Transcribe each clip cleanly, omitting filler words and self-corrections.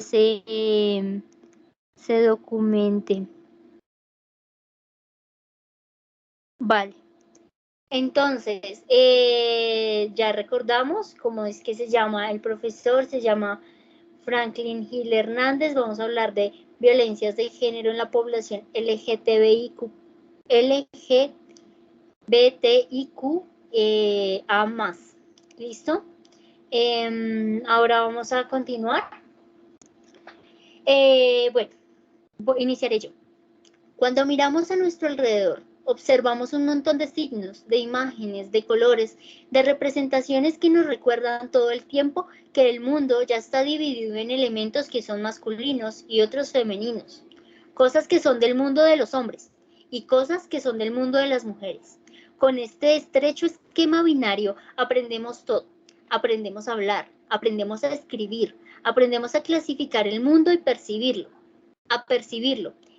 se documente. Vale. Entonces, ya recordamos cómo es que se llama el profesor, se llama Franklin Gil Hernández. Vamos a hablar de violencias de género en la población LGBTIQ, A+. ¿Listo? Ahora vamos a continuar. Bueno, iniciaré yo. Cuando miramos a nuestro alrededor, observamos un montón de signos, de imágenes, de colores, de representaciones que nos recuerdan todo el tiempo que el mundo ya está dividido en elementos que son masculinos y otros femeninos, cosas que son del mundo de los hombres y cosas que son del mundo de las mujeres. Con este estrecho esquema binario aprendemos todo, aprendemos a hablar, aprendemos a escribir, aprendemos a clasificar el mundo y percibirlo,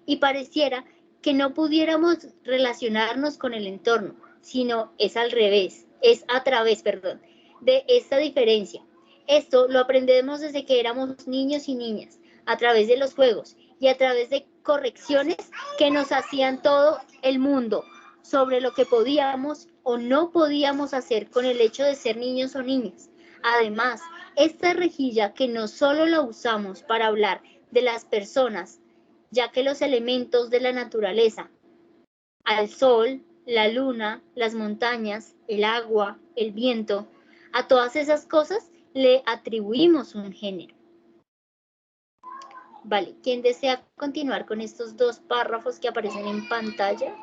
y pareciera que no pudiéramos relacionarnos con el entorno, sino es al revés, es a través, de esta diferencia. Esto lo aprendemos desde que éramos niños y niñas, a través de los juegos y a través de correcciones que nos hacían todo el mundo sobre lo que podíamos o no podíamos hacer con el hecho de ser niños o niñas. Además, esta rejilla que no solo la usamos para hablar de las personas, ya que los elementos de la naturaleza, al sol, la luna, las montañas, el agua, el viento, a todas esas cosas le atribuimos un género. Vale, ¿quién desea continuar con estos dos párrafos que aparecen en pantalla?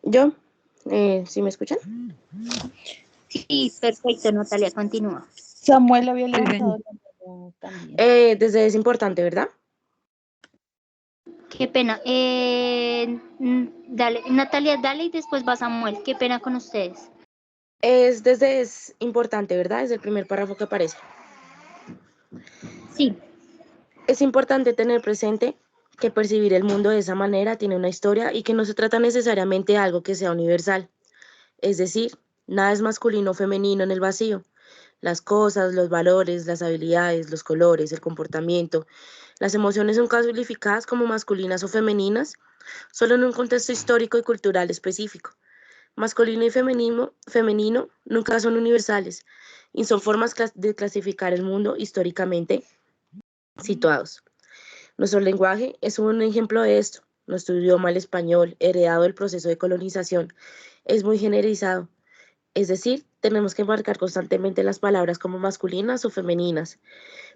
Yo, ¿sí me escuchan? Sí, perfecto, Natalia, continúa. Samuel había levantado la mano también. Desde es importante, ¿verdad? Qué pena. Dale, Natalia, dale y después va Samuel. Qué pena con ustedes. Desde es importante, ¿verdad? Es el primer párrafo que aparece. Sí. Es importante tener presente que percibir el mundo de esa manera tiene una historia y que no se trata necesariamente de algo que sea universal. Es decir, nada es masculino o femenino en el vacío. Las cosas, los valores, las habilidades, los colores, el comportamiento, las emociones son clasificadas como masculinas o femeninas solo en un contexto histórico y cultural específico. Masculino y femenino nunca son universales y son formas de clasificar el mundo históricamente situados. Nuestro lenguaje es un ejemplo de esto. Nuestro idioma, el español, heredado del proceso de colonización, es muy generalizado. Es decir, tenemos que marcar constantemente las palabras como masculinas o femeninas,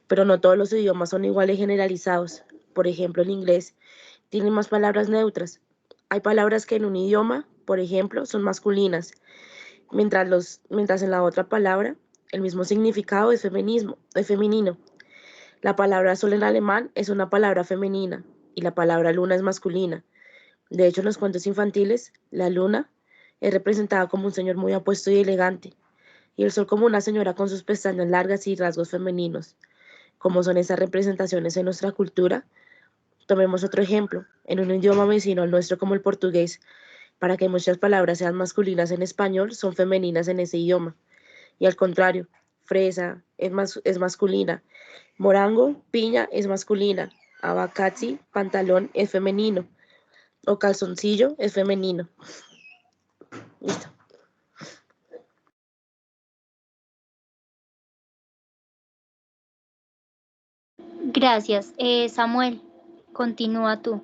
pero no todos los idiomas son iguales generalizados. Por ejemplo, el inglés tiene más palabras neutras. Hay palabras que en un idioma, por ejemplo, son masculinas, mientras en la otra palabra el mismo significado es femenino. La palabra sol en alemán es una palabra femenina y la palabra luna es masculina. De hecho, en los cuentos infantiles, la luna es representada como un señor muy apuesto y elegante, y el sol como una señora con sus pestañas largas y rasgos femeninos. Como son esas representaciones en nuestra cultura, tomemos otro ejemplo, en un idioma vecino al nuestro como el portugués, para que muchas palabras sean masculinas en español, son femeninas en ese idioma. Y al contrario, fresa es masculina, morango, piña es masculina, aguacate, pantalón es femenino, o calzoncillo es femenino. Listo. Gracias. Samuel, continúa tú.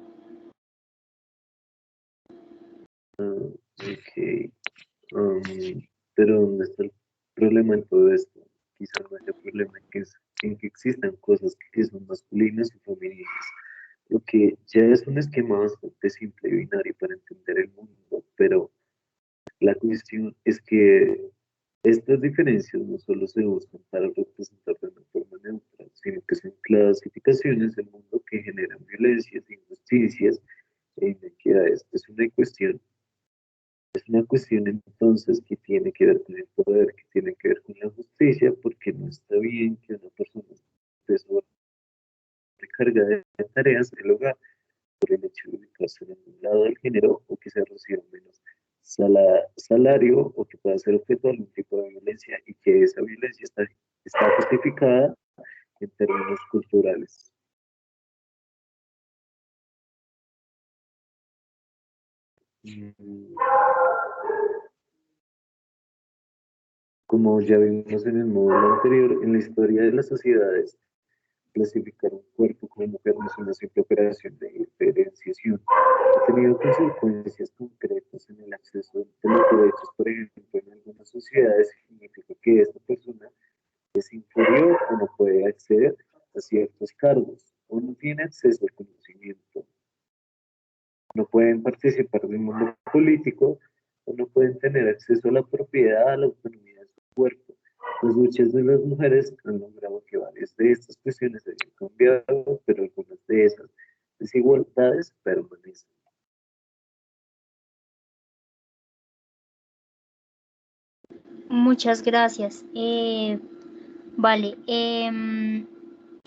Ok. Pero ¿dónde está el problema en todo esto? Quizás no haya problema en que existan cosas que son masculinas y femeninas. Lo que ya es un esquema bastante simple y binario para entender el mundo, pero la cuestión es que estas diferencias no solo se usan para representar de una forma neutra, sino que son clasificaciones del mundo que generan violencias, injusticias e inequidades. Es una cuestión entonces que tiene que ver con el poder, que tiene que ver con la justicia, porque no está bien que una persona esté sobrecargada de tareas del hogar por el hecho de ubicarse en un lado del género o que se reciba menos salario o que pueda ser objeto de algún tipo de violencia y que esa violencia está justificada en términos culturales. Como ya vimos en el módulo anterior, en la historia de las sociedades, clasificar un cuerpo como mujer no es una simple operación de diferenciación. Ha tenido consecuencias concretas en el acceso de los derechos. Por ejemplo, en algunas sociedades significa que esta persona es inferior o no puede acceder a ciertos cargos o no tiene acceso al conocimiento. No pueden participar del mundo político o no pueden tener acceso a la propiedad, a la autonomía de su cuerpo. Las luchas de las mujeres han logrado que varias de estas cuestiones hayan cambiado, pero algunas de esas desigualdades permanecen. Muchas gracias. Vale,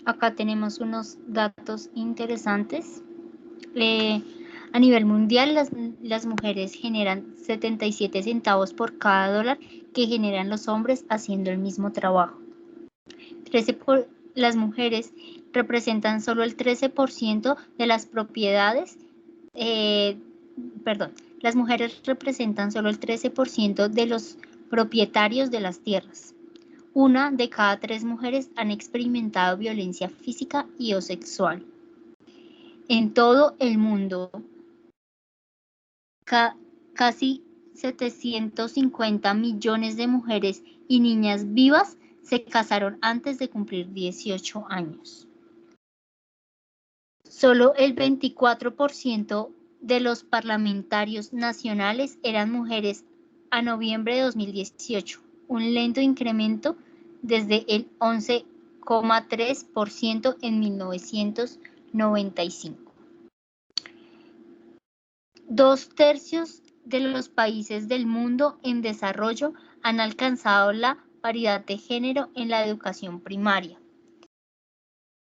acá tenemos unos datos interesantes. A nivel mundial, las mujeres generan 77 centavos por cada dólar que generan los hombres haciendo el mismo trabajo. Las mujeres representan solo el 13% de las propiedades, las mujeres representan solo el 13% de los propietarios de las tierras. 1 de cada 3 mujeres han experimentado violencia física y o sexual. En todo el mundo, casi 750 millones de mujeres y niñas vivas se casaron antes de cumplir 18 años. Solo el 24% de los parlamentarios nacionales eran mujeres a noviembre de 2018, un lento incremento desde el 11,3% en 1995. 2/3 de los países del mundo en desarrollo han alcanzado la paridad de género en la educación primaria.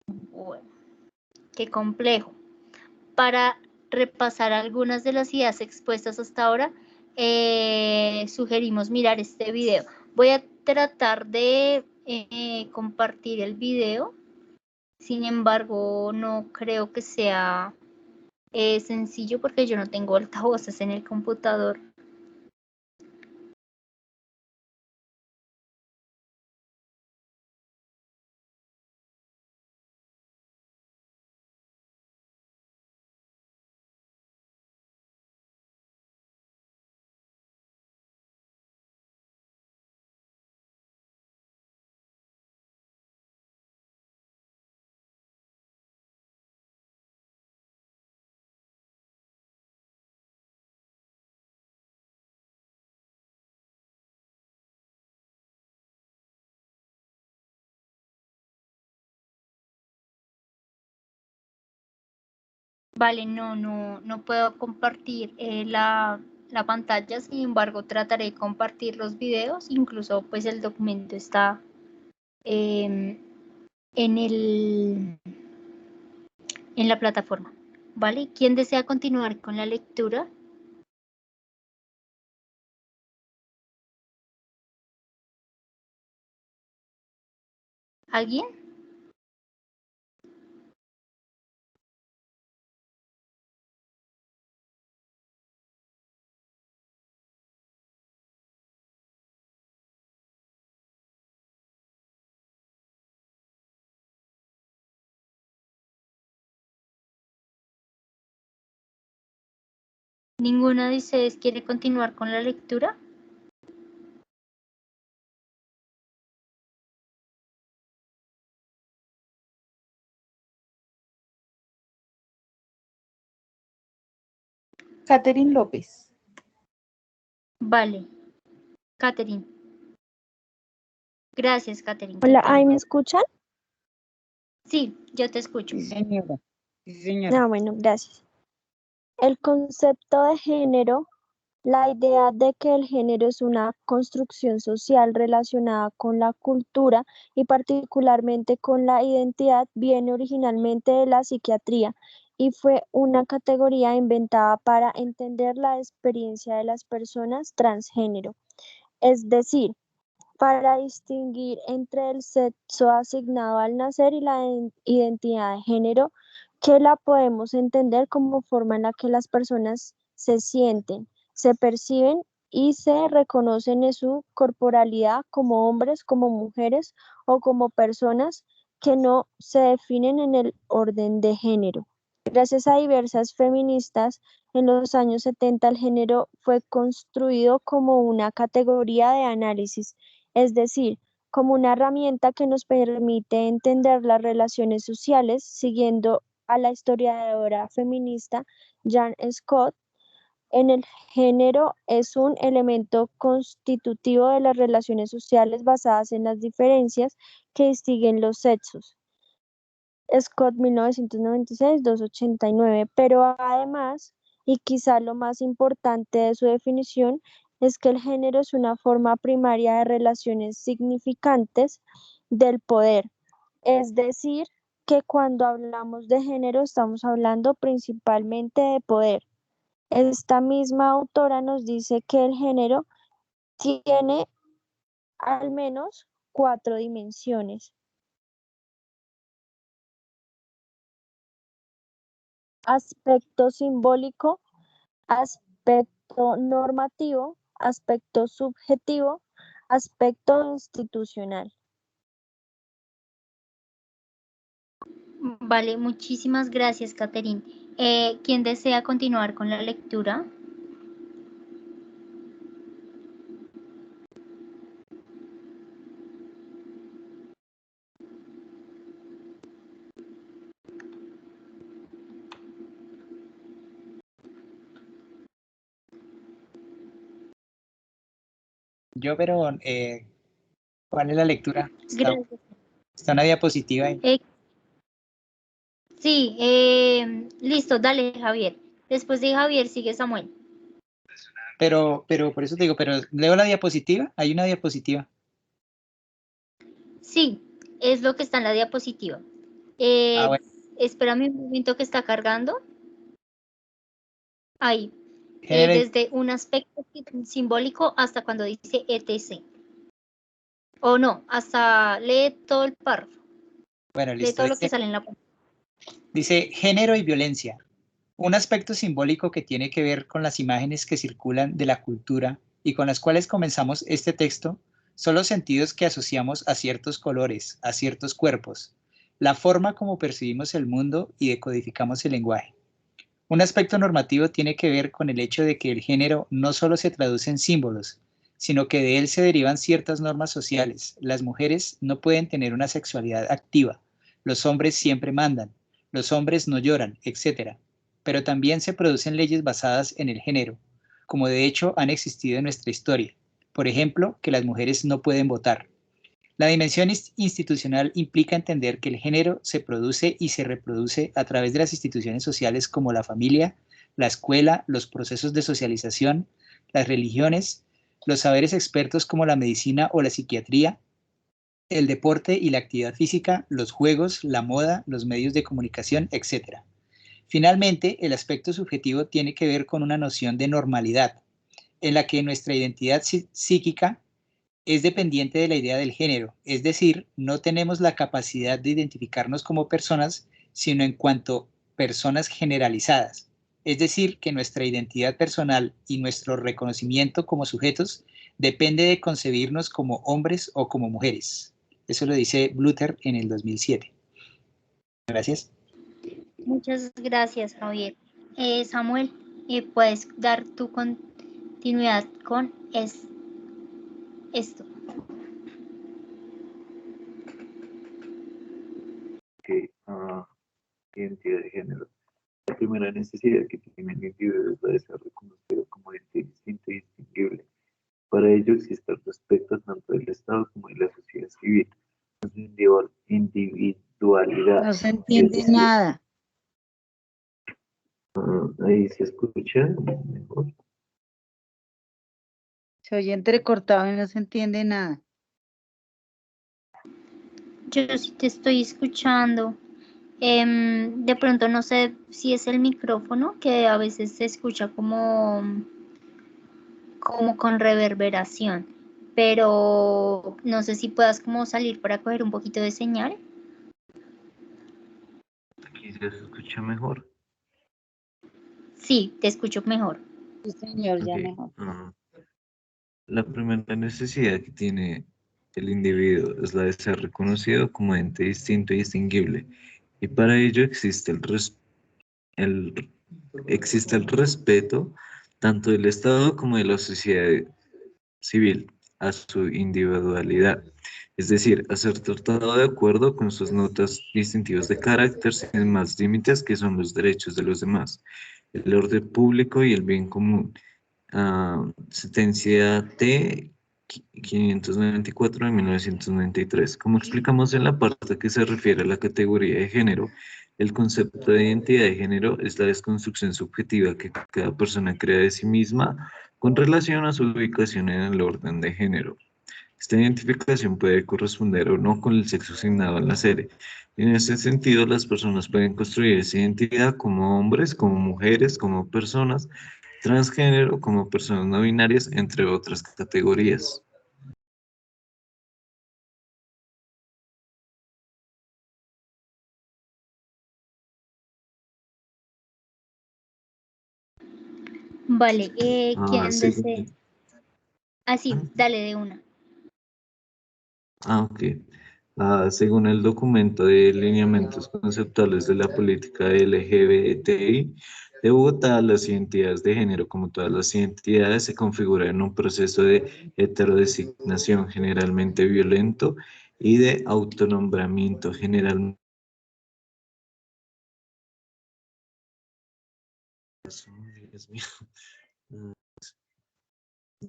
Bueno, qué complejo. Para repasar algunas de las ideas expuestas hasta ahora, sugerimos mirar este video. Voy a tratar de compartir el video, sin embargo, no creo que sea sencillo porque yo no tengo altavoces en el computador. Vale, no puedo compartir la pantalla, sin embargo trataré de compartir los videos, incluso pues el documento está en la plataforma. ¿Vale? ¿Quién desea continuar con la lectura? ¿Alguien? ¿Ninguno de ustedes quiere continuar con la lectura? Catherine López. Vale. Catherine. Gracias, Catherine. Hola, ¿ahí me escuchan? Sí, yo te escucho. Sí, señora. Sí, señora. Ah, bueno, gracias. El concepto de género, la idea de que el género es una construcción social relacionada con la cultura y particularmente con la identidad, viene originalmente de la psiquiatría y fue una categoría inventada para entender la experiencia de las personas transgénero, es decir, para distinguir entre el sexo asignado al nacer y la identidad de género, que la podemos entender como forma en la que las personas se sienten, se perciben y se reconocen en su corporalidad como hombres, como mujeres o como personas que no se definen en el orden de género. Gracias a diversas feministas, en los años 70 el género fue construido como una categoría de análisis, es decir, como una herramienta que nos permite entender las relaciones sociales, siguiendo a la historiadora feminista Jan Scott. En el género es un elemento constitutivo de las relaciones sociales basadas en las diferencias que distinguen los sexos. Scott 1996, 289, pero además, y quizá lo más importante de su definición, es que el género es una forma primaria de relaciones significantes del poder. Es decir, que cuando hablamos de género estamos hablando principalmente de poder. Esta misma autora nos dice que el género tiene al menos 4 dimensiones: aspecto simbólico, aspecto normativo, aspecto subjetivo, aspecto institucional. Vale, muchísimas gracias, Catherine. ¿Quién desea continuar con la lectura? Yo, pero, ¿cuál es la lectura? Gracias. Está una diapositiva ahí. Sí, listo, dale, Javier. Después de Javier sigue Samuel. Pero por eso te digo, pero leo la diapositiva. Hay una diapositiva. Sí, es lo que está en la diapositiva. Bueno. Espérame un momento que está cargando. Ahí. Género y- Desde un aspecto simbólico hasta cuando dice etc. O no, hasta lee todo el párrafo. Bueno, Lee listo. todo lo que sale en la pantalla. Dice género y violencia. Un aspecto simbólico que tiene que ver con las imágenes que circulan de la cultura y con las cuales comenzamos este texto son los sentidos que asociamos a ciertos colores, a ciertos cuerpos, la forma como percibimos el mundo y decodificamos el lenguaje. Un aspecto normativo tiene que ver con el hecho de que el género no solo se traduce en símbolos, sino que de él se derivan ciertas normas sociales. Las mujeres no pueden tener una sexualidad activa, los hombres siempre mandan, los hombres no lloran, etc. Pero también se producen leyes basadas en el género, como de hecho han existido en nuestra historia. Por ejemplo, que las mujeres no pueden votar. La dimensión institucional implica entender que el género se produce y se reproduce a través de las instituciones sociales como la familia, la escuela, los procesos de socialización, las religiones, los saberes expertos como la medicina o la psiquiatría, el deporte y la actividad física, los juegos, la moda, los medios de comunicación, etc. Finalmente, el aspecto subjetivo tiene que ver con una noción de normalidad, en la que nuestra identidad psíquica es dependiente de la idea del género, es decir, no tenemos la capacidad de identificarnos como personas, sino en cuanto personas generalizadas, es decir, que nuestra identidad personal y nuestro reconocimiento como sujetos depende de concebirnos como hombres o como mujeres. Eso lo dice Bluter en el 2007. Gracias. Muchas gracias, Javier. Samuel, puedes dar tu continuidad con esto. Identidad de género. La primera necesidad que tiene el individuo es la de ser reconocido como ente distinto y distinguible. Para ello existe el respeto tanto del Estado como de la sociedad civil, con su individualidad. No se entiende nada. Ahí se escucha mejor. Se oye entrecortado y no se entiende nada. Yo sí te estoy escuchando. De pronto no sé si es el micrófono, que a veces se escucha como con reverberación, pero no sé si puedas como salir para coger un poquito de señal. Aquí ya se escucha mejor. Sí, te escucho mejor. Sí, señor, ya Ok. mejor. La primera necesidad que tiene el individuo es la de ser reconocido como ente distinto y distinguible. Y para ello existe el respeto tanto del Estado como de la sociedad civil a su individualidad, es decir, a ser tratado de acuerdo con sus notas distintivas de carácter sin más límites que son los derechos de los demás, el orden público y el bien común. Sentencia T 594 de 1993. Como explicamos en la parte que se refiere a la categoría de género, el concepto de identidad de género es la desconstrucción subjetiva que cada persona crea de sí misma con relación a su ubicación en el orden de género. Esta identificación puede corresponder o no con el sexo asignado al nacer. En ese sentido, las personas pueden construir esa identidad como hombres, como mujeres, como personas transgénero, como personas no binarias, entre otras categorías. Vale, ¿quién desea? Según, Sí, dale de una. ok. Según el documento de lineamientos conceptuales de la política LGBTI de Bogotá, las identidades de género, como todas las identidades, se configuran en un proceso de heterodesignación generalmente violento y de autonombramiento generalmente. Dios mío.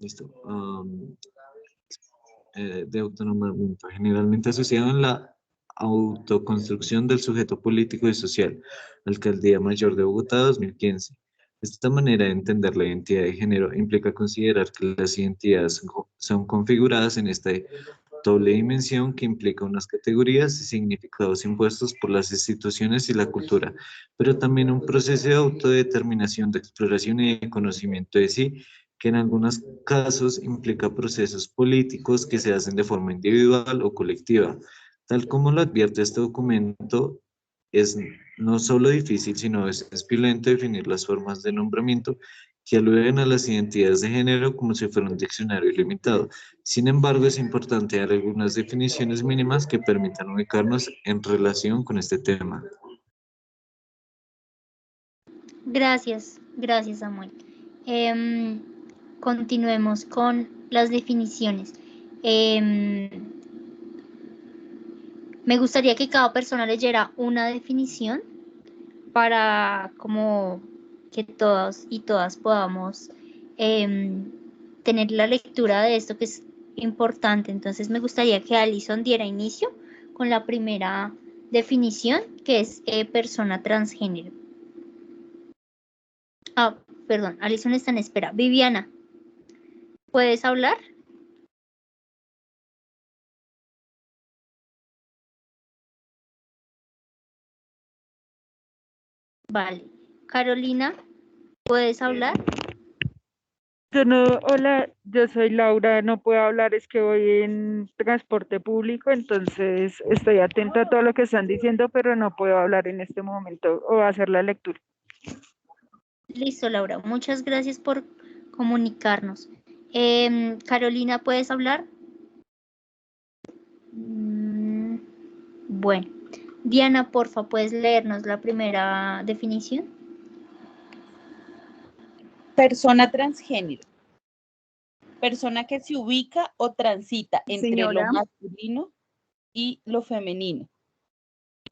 Listo. De autonombramiento, generalmente asociado en la autoconstrucción del sujeto político y social, Alcaldía Mayor de Bogotá 2015. Esta manera de entender la identidad de género implica considerar que las identidades son configuradas en esta doble dimensión que implica unas categorías y significados impuestos por las instituciones y la cultura, pero también un proceso de autodeterminación, de exploración y de conocimiento de sí, que en algunos casos implica procesos políticos que se hacen de forma individual o colectiva. Tal como lo advierte este documento, es no solo difícil, sino es violento definir las formas de nombramiento que aluden a las identidades de género como si fuera un diccionario ilimitado. Sin embargo, es importante dar algunas definiciones mínimas que permitan ubicarnos en relación con este tema. Gracias, Samuel. Continuemos con las definiciones. Me gustaría que cada persona leyera una definición para como que todos y todas podamos tener la lectura de esto que es importante. Entonces me gustaría que Alison diera inicio con la primera definición, que es persona transgénero. Perdón, Alison está en espera. Viviana, ¿puedes hablar? Vale. Carolina, ¿puedes hablar? Yo no, hola, yo soy Laura, no puedo hablar, es que voy en transporte público, entonces estoy atenta a todo lo que están diciendo, pero no puedo hablar en este momento o hacer la lectura. Listo, Laura. Muchas gracias por comunicarnos. Carolina, ¿puedes hablar? Bueno. Diana, porfa, ¿puedes leernos la primera definición? Persona transgénero. Persona que se ubica o transita entre lo masculino y lo femenino.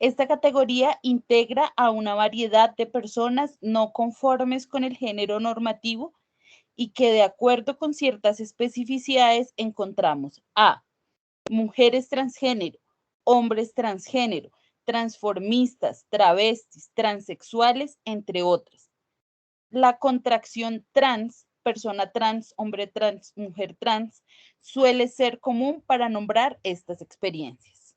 Esta categoría integra a una variedad de personas no conformes con el género normativo y que de acuerdo con ciertas especificidades encontramos a mujeres transgénero, hombres transgénero, transformistas, travestis, transexuales, entre otras. La contracción trans, persona trans, hombre trans, mujer trans, suele ser común para nombrar estas experiencias.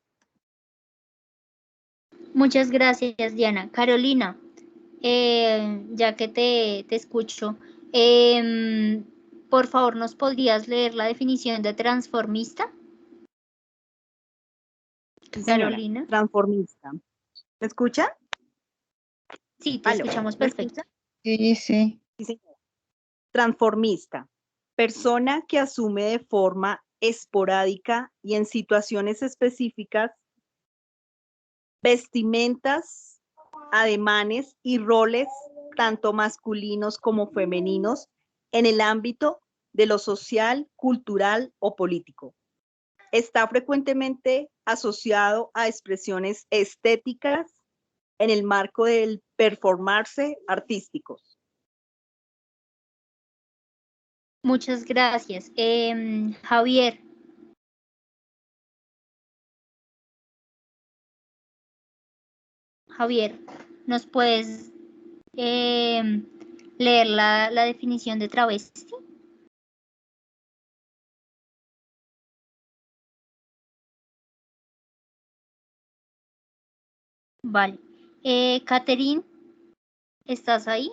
Muchas gracias, Diana. Carolina, ya que te escucho, por favor, ¿nos podrías leer la definición de transformista? Sí, señora. Carolina. Transformista. ¿Me escucha? Sí, te ¿Aló? escuchamos ¿Me perfecto. escucha? Sí, sí. Sí, señora. Transformista. Persona que asume de forma esporádica y en situaciones específicas vestimentas, ademanes y roles tanto masculinos como femeninos en el ámbito de lo social, cultural o político. Está frecuentemente asociado a expresiones estéticas en el marco del performarse artísticos. Muchas gracias. Javier. Javier, ¿nos puedes leer la definición de travesti? Vale. Catherine, ¿estás ahí?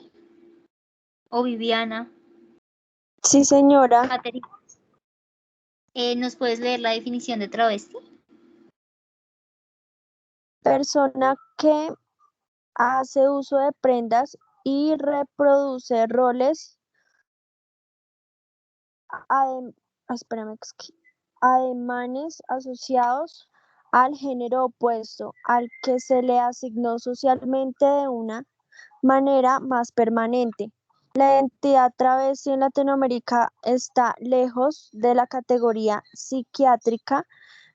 ¿O Viviana? Sí, señora. Catherine, ¿nos puedes leer la definición de travesti? Persona que hace uso de prendas y reproduce roles ademanes asociados al género opuesto al que se le asignó socialmente de una manera más permanente. La identidad travesti en Latinoamérica está lejos de la categoría psiquiátrica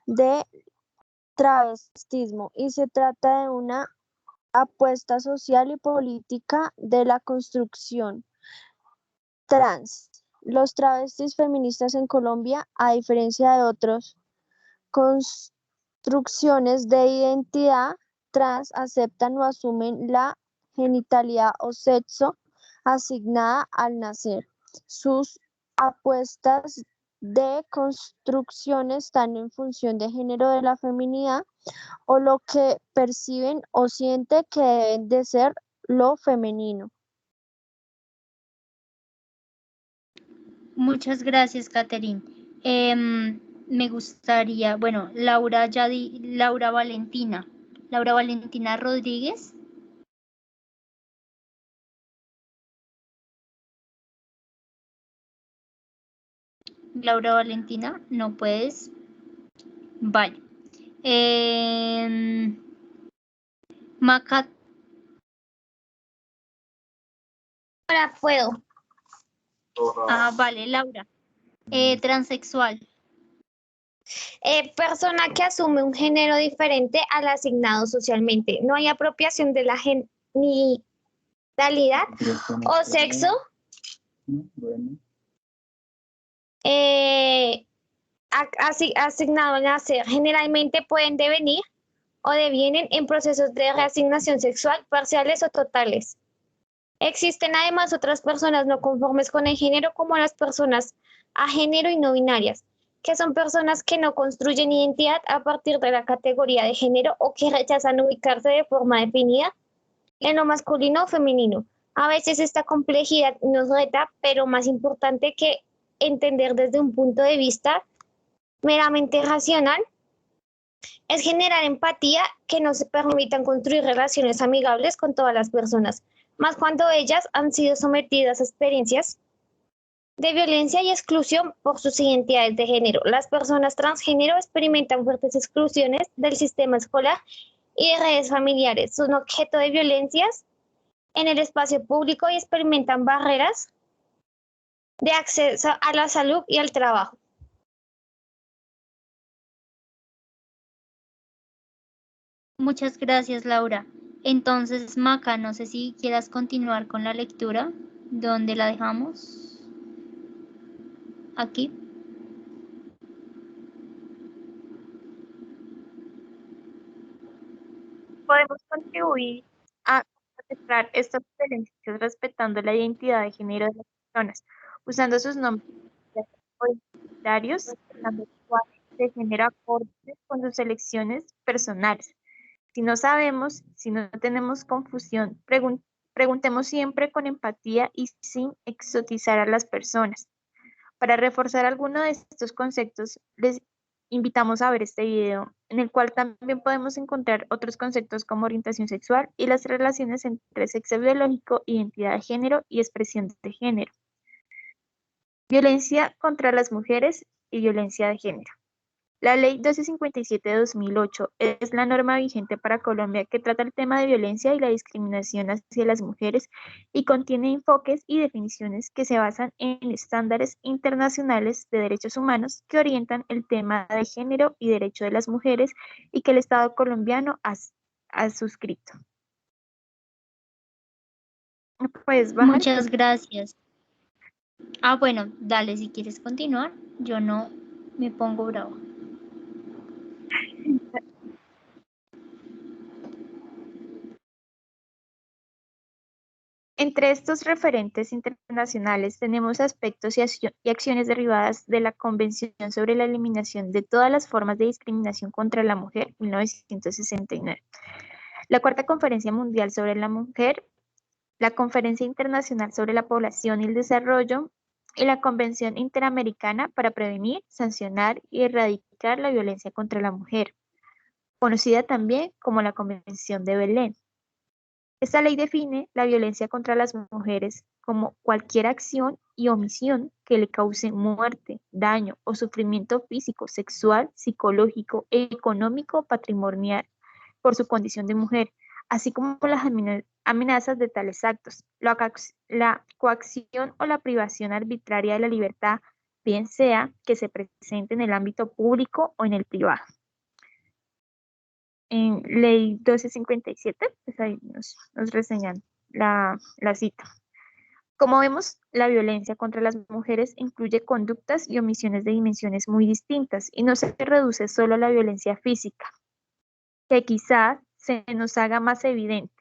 de travestismo y se trata de una apuesta social y política de la construcción trans. Los travestis feministas en Colombia, a diferencia de otras construcciones de identidad trans, aceptan o asumen la genitalidad o sexo asignada al nacer. Sus apuestas de construcción están en función de género de la feminidad o lo que perciben o sienten que deben de ser lo femenino. Muchas gracias, Catherine. Me gustaría, bueno, Laura Valentina. Laura Valentina Rodríguez. Laura Valentina, no puedes. Vale. Maca. Ahora puedo. Ah, vale, Laura. Transexual. Persona que asume un género diferente al asignado socialmente. No hay apropiación de la genitalidad o sexo asignado al nacer. Generalmente pueden devenir o devienen en procesos de reasignación sexual parciales o totales. Existen además otras personas no conformes con el género, como las personas a género y no binarias, que son personas que no construyen identidad a partir de la categoría de género o que rechazan ubicarse de forma definida en lo masculino o femenino. A veces esta complejidad nos reta, pero más importante que entender desde un punto de vista meramente racional, es generar empatía que nos permitan construir relaciones amigables con todas las personas, más cuando ellas han sido sometidas a experiencias de violencia y exclusión por sus identidades de género. Las personas transgénero experimentan fuertes exclusiones del sistema escolar y de redes familiares. Son objeto de violencias en el espacio público y experimentan barreras de acceso a la salud y al trabajo. Muchas gracias, Laura. Entonces, Maca, no sé si quieras continuar con la lectura. ¿Dónde la dejamos? Aquí. Podemos contribuir a aceptar estas diferencias respetando la identidad de género de las personas, usando sus nombres identitarios, usando lenguaje de género acordes con sus elecciones personales. Si no sabemos, si no tenemos confusión, preguntemos siempre con empatía y sin exotizar a las personas. Para reforzar alguno de estos conceptos, les invitamos a ver este video, en el cual también podemos encontrar otros conceptos como orientación sexual y las relaciones entre sexo biológico, identidad de género y expresión de género. Violencia contra las mujeres y violencia de género. La Ley 1257 de 2008 es la norma vigente para Colombia que trata el tema de violencia y la discriminación hacia las mujeres y contiene enfoques y definiciones que se basan en estándares internacionales de derechos humanos que orientan el tema de género y derecho de las mujeres y que el Estado colombiano ha suscrito. ¿Puedes bajar? Muchas gracias. Ah, bueno, dale, si quieres continuar, yo no me pongo bravo. Entre estos referentes internacionales tenemos aspectos y acciones derivadas de la Convención sobre la Eliminación de todas las formas de discriminación contra la mujer, 1969, la Cuarta Conferencia Mundial sobre la Mujer, la Conferencia Internacional sobre la Población y el Desarrollo y la Convención Interamericana para prevenir, sancionar y erradicar la violencia contra la mujer, conocida también como la Convención de Belén. Esta ley define la violencia contra las mujeres como cualquier acción y omisión que le cause muerte, daño o sufrimiento físico, sexual, psicológico, económico, patrimonial por su condición de mujer, así como las amenazas de tales actos, la coacción o la privación arbitraria de la libertad, bien sea que se presente en el ámbito público o en el privado. En Ley 1257, pues ahí nos reseñan la cita. Como vemos, la violencia contra las mujeres incluye conductas y omisiones de dimensiones muy distintas y no se reduce solo a la violencia física, que quizás se nos haga más evidente.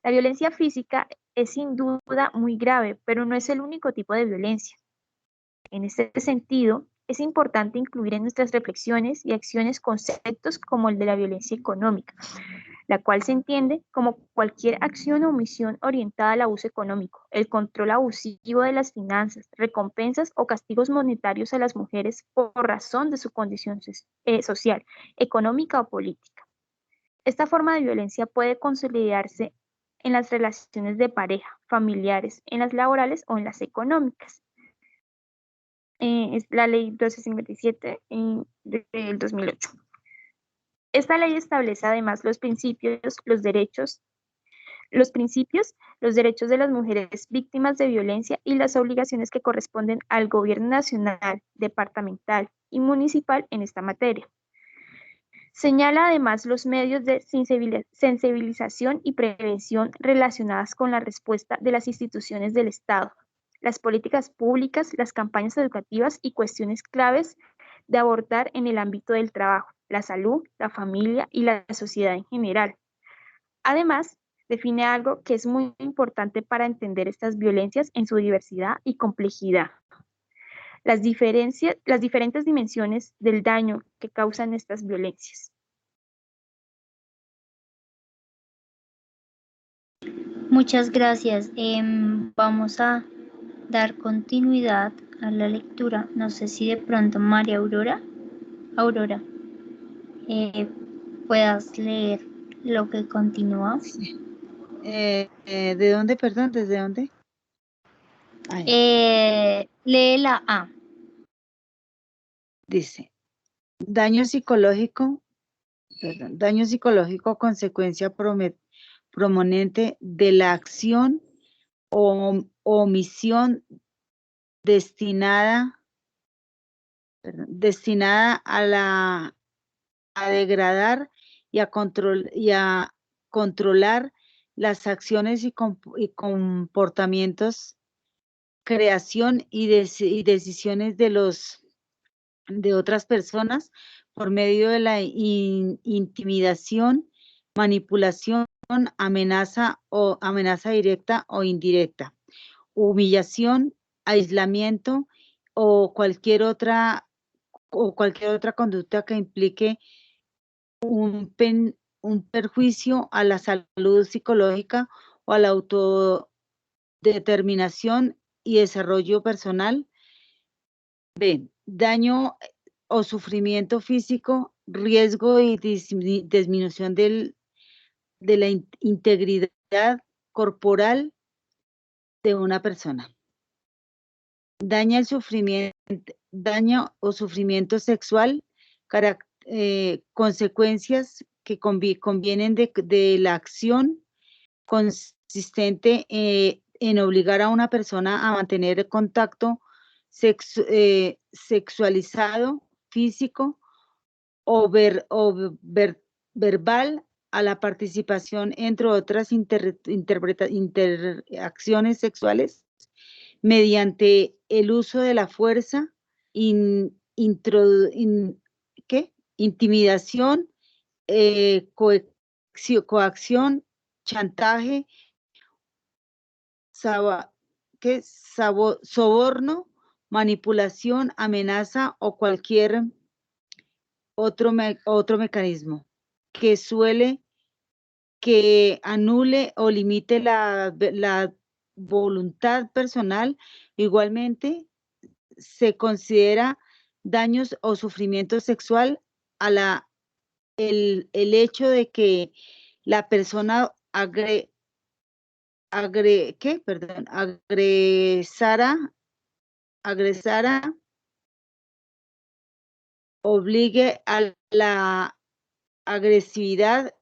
La violencia física es sin duda muy grave, pero no es el único tipo de violencia. En este sentido, es importante incluir en nuestras reflexiones y acciones conceptos como el de la violencia económica, la cual se entiende como cualquier acción o omisión orientada al abuso económico, el control abusivo de las finanzas, recompensas o castigos monetarios a las mujeres por razón de su condición social, económica o política. Esta forma de violencia puede consolidarse en las relaciones de pareja, familiares, en las laborales o en las económicas. Es la Ley 1257 del 2008. Esta ley establece además los derechos de las mujeres víctimas de violencia y las obligaciones que corresponden al gobierno nacional, departamental y municipal en esta materia. Señala además los medios de sensibilización y prevención relacionadas con la respuesta de las instituciones del Estado, las políticas públicas, las campañas educativas y cuestiones claves de abordar en el ámbito del trabajo, la salud, la familia y la sociedad en general. Además, define algo que es muy importante para entender estas violencias en su diversidad y complejidad. Las diferentes dimensiones del daño que causan estas violencias. Muchas gracias. Vamos a dar continuidad a la lectura. No sé si de pronto María Aurora, puedas leer lo que continúa. ¿De dónde, perdón? ¿Desde dónde? Lee la A. Dice, daño psicológico, consecuencia prominente de la acción o omisión destinada a degradar y a controlar las acciones y comportamientos, creación y decisiones de otras personas por medio de la intimidación, manipulación, amenaza directa o indirecta, humillación, aislamiento o cualquier otra conducta que implique un un perjuicio a la salud psicológica o a la autodeterminación y desarrollo personal. B, daño o sufrimiento físico, riesgo y disminución de la integridad corporal de una persona. Daño o sufrimiento sexual, consecuencias que convienen de la acción consistente en obligar a una persona a mantener contacto sexualizado, físico o verbal a la participación, entre otras interacciones sexuales, mediante el uso de la fuerza, intimidación, coacción, chantaje, soborno, manipulación, amenaza o cualquier otro mecanismo que anule o limite la voluntad personal. Igualmente, se considera daños o sufrimiento sexual a el hecho de que la persona agresara, obligue a la agresividad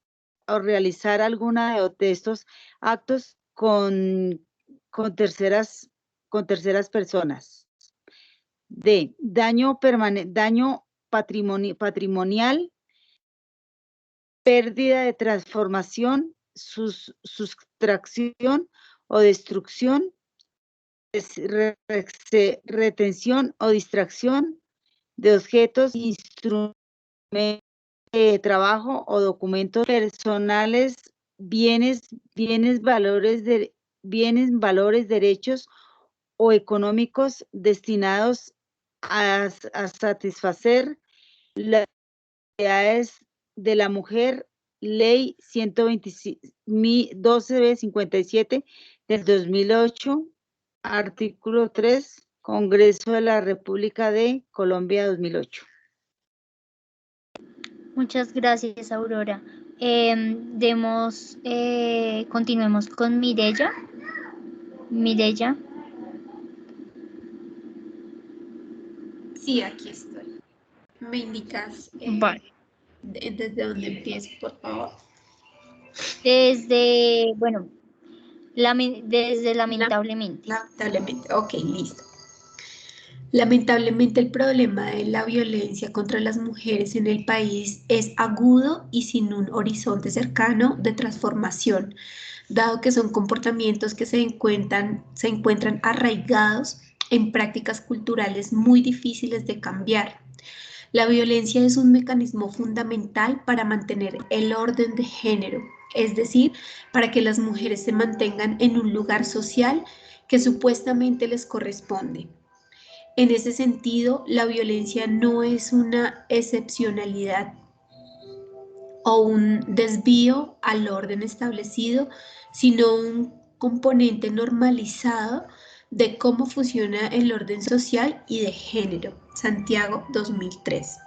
o realizar alguna de estos actos con terceras personas. D, daño patrimonial, pérdida de transformación, sustracción o destrucción, retención o distracción de objetos, instrumentos de trabajo o documentos personales, bienes, valores, derechos o económicos destinados a satisfacer las necesidades de la mujer. Ley 1257 del 2008, artículo 3, Congreso de la República de Colombia 2008. Muchas gracias, Aurora. Continuemos con Mireya. Mireya. Sí, aquí estoy. ¿Me indicas Vale. desde dónde empiezo, por favor? Desde lamentablemente. Lamentablemente, ok, listo. Lamentablemente el problema de la violencia contra las mujeres en el país es agudo y sin un horizonte cercano de transformación, dado que son comportamientos que se encuentran arraigados en prácticas culturales muy difíciles de cambiar. La violencia es un mecanismo fundamental para mantener el orden de género, es decir, para que las mujeres se mantengan en un lugar social que supuestamente les corresponde. En ese sentido, la violencia no es una excepcionalidad o un desvío al orden establecido, sino un componente normalizado de cómo funciona el orden social y de género. Santiago 2003.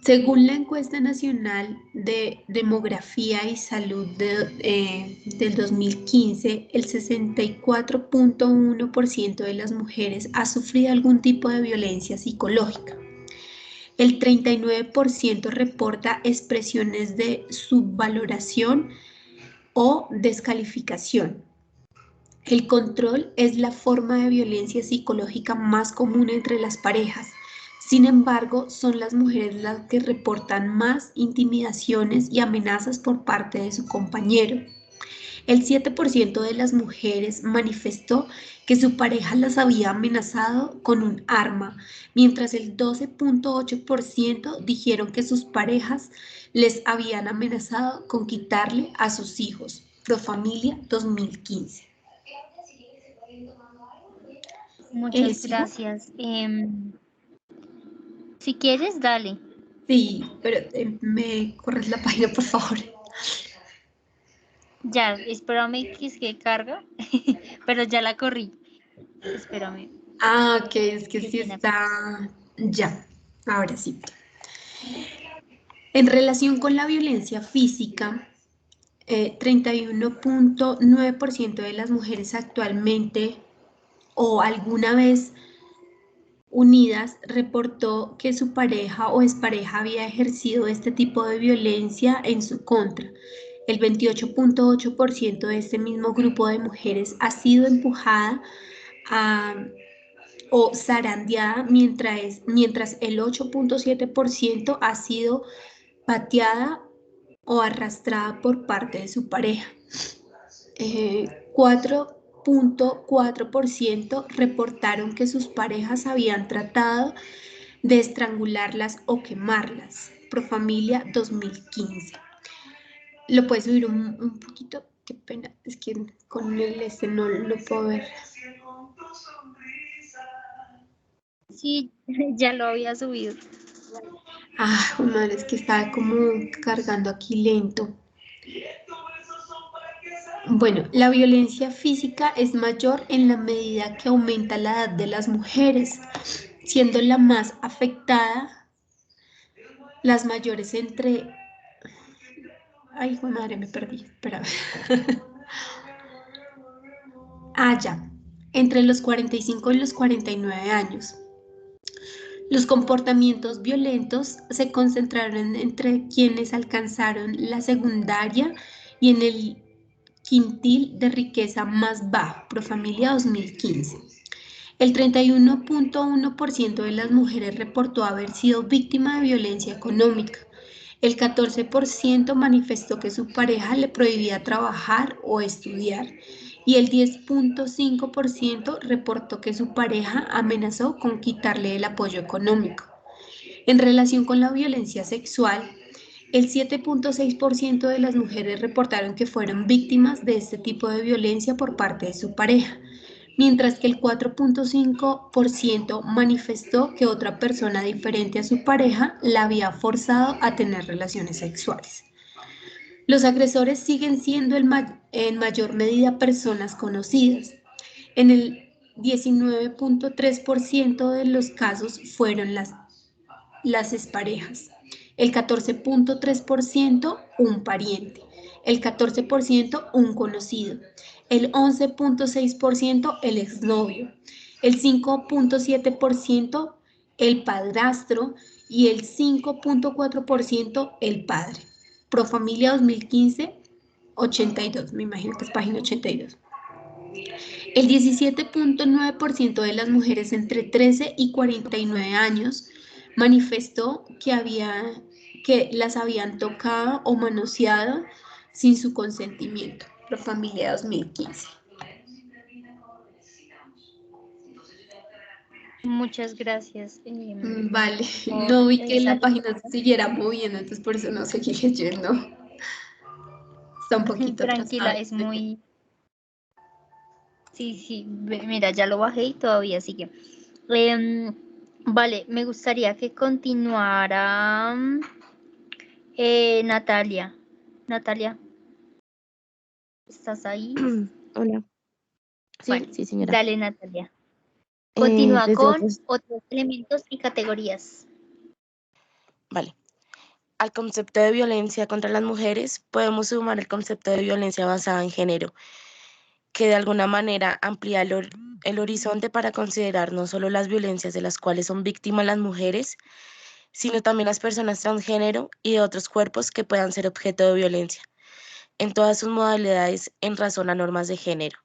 Según la encuesta nacional de demografía y salud del 2015, el 64.1% de las mujeres ha sufrido algún tipo de violencia psicológica. El 39% reporta expresiones de subvaloración o descalificación. El control es la forma de violencia psicológica más común entre las parejas. Sin embargo, son las mujeres las que reportan más intimidaciones y amenazas por parte de su compañero. El 7% de las mujeres manifestó que su pareja las había amenazado con un arma, mientras el 12.8% dijeron que sus parejas les habían amenazado con quitarle a sus hijos. Profamilia 2015. Muchas gracias. Si quieres, dale. Sí, pero me corres la página, por favor. Ya, espérame que es que carga, pero ya la corrí. Espérame. Ah, ok, es que Qué sí pena. está. Ya, ahora sí. En relación con la violencia física, 31.9% de las mujeres actualmente o alguna vez unidas reportó que su pareja o expareja había ejercido este tipo de violencia en su contra. El 28.8% de este mismo grupo de mujeres ha sido empujada o zarandeada, mientras el 8.7% ha sido pateada o arrastrada por parte de su pareja. 4.4% reportaron que sus parejas habían tratado de estrangularlas o quemarlas. Profamilia 2015. ¿Lo puedes subir un poquito? Qué pena, es que con el no lo puedo ver. Sí, ya lo había subido. Ah, madre, es que estaba como cargando aquí lento. Bueno, la violencia física es mayor en la medida que aumenta la edad de las mujeres, siendo la más afectada las mayores entre... Ay, madre, me perdí, espera. Ya, entre los 45 y los 49 años. Los comportamientos violentos se concentraron entre quienes alcanzaron la secundaria y en el quintil de riqueza más bajo, Profamilia 2015. El 31.1% de las mujeres reportó haber sido víctima de violencia económica. El 14% manifestó que su pareja le prohibía trabajar o estudiar y el 10.5% reportó que su pareja amenazó con quitarle el apoyo económico. En relación con la violencia sexual, el 7.6% de las mujeres reportaron que fueron víctimas de este tipo de violencia por parte de su pareja, mientras que el 4.5% manifestó que otra persona diferente a su pareja la había forzado a tener relaciones sexuales. Los agresores siguen siendo en mayor medida personas conocidas. En el 19.3% de los casos fueron las exparejas, el 14.3% un pariente, el 14% un conocido, el 11.6% el exnovio, el 5.7% el padrastro y el 5.4% el padre. Profamilia 2015, 82, me imagino que es página 82. El 17.9% de las mujeres entre 13 y 49 años manifestó que las habían tocado o manoseado sin su consentimiento. Profamilia 2015. Muchas gracias. Vale, por no vi que esa la página lectura. se siguiera moviendo, entonces por eso no seguí leyendo. Está un poquito Tranquila, atrasada. es muy... Sí, mira, ya lo bajé y todavía sigue. Vale, me gustaría que continuara Natalia. Natalia, ¿estás ahí? Hola. Sí, Vale, sí, señora. dale, Natalia. Continúa Desde con otros, otros elementos y categorías. vale. Al concepto de violencia contra las mujeres podemos sumar el concepto de violencia basada en género, que de alguna manera amplía el horizonte para considerar no solo las violencias de las cuales son víctimas las mujeres, sino también las personas transgénero y de otros cuerpos que puedan ser objeto de violencia, en todas sus modalidades en razón a normas de género.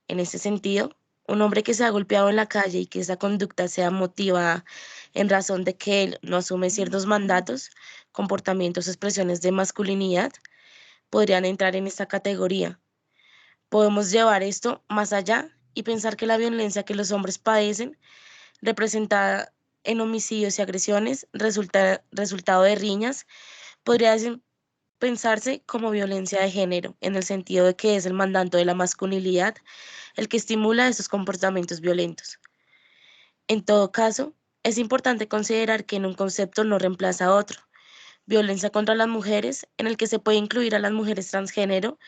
En ese sentido, un hombre que sea golpeado en la calle y que esa conducta sea motivada en razón de que él no asume ciertos mandatos, comportamientos o expresiones de masculinidad, podrían entrar en esta categoría. Podemos llevar esto más allá y pensar que la violencia que los hombres padecen, representada en homicidios y agresiones, resultado de riñas, podría pensarse como violencia de género, en el sentido de que es el mandato de la masculinidad el que estimula esos comportamientos violentos. En todo caso, Es importante considerar que en un concepto no reemplaza a otro. Violencia contra las mujeres, en el que se puede incluir a las mujeres transgénero,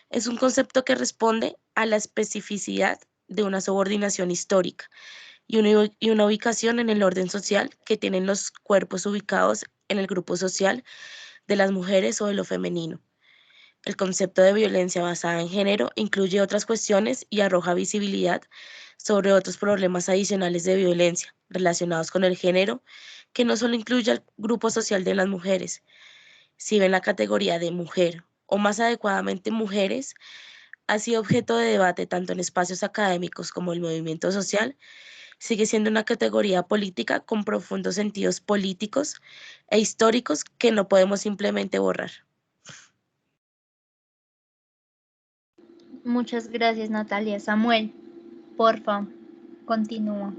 es un concepto que responde a la especificidad de una subordinación histórica y una ubicación en el orden social que tienen los cuerpos ubicados en el grupo social de las mujeres o de lo femenino. El concepto de violencia basada en género incluye otras cuestiones y arroja visibilidad sobre otros problemas adicionales de violencia relacionados con el género, que no solo incluye al grupo social de las mujeres. Si bien la categoría de mujer, o más adecuadamente mujeres, ha sido objeto de debate tanto en espacios académicos como el movimiento social, sigue siendo una categoría política con profundos sentidos políticos e históricos que no podemos simplemente borrar. Muchas gracias, Natalia. Samuel, porfa, continúa.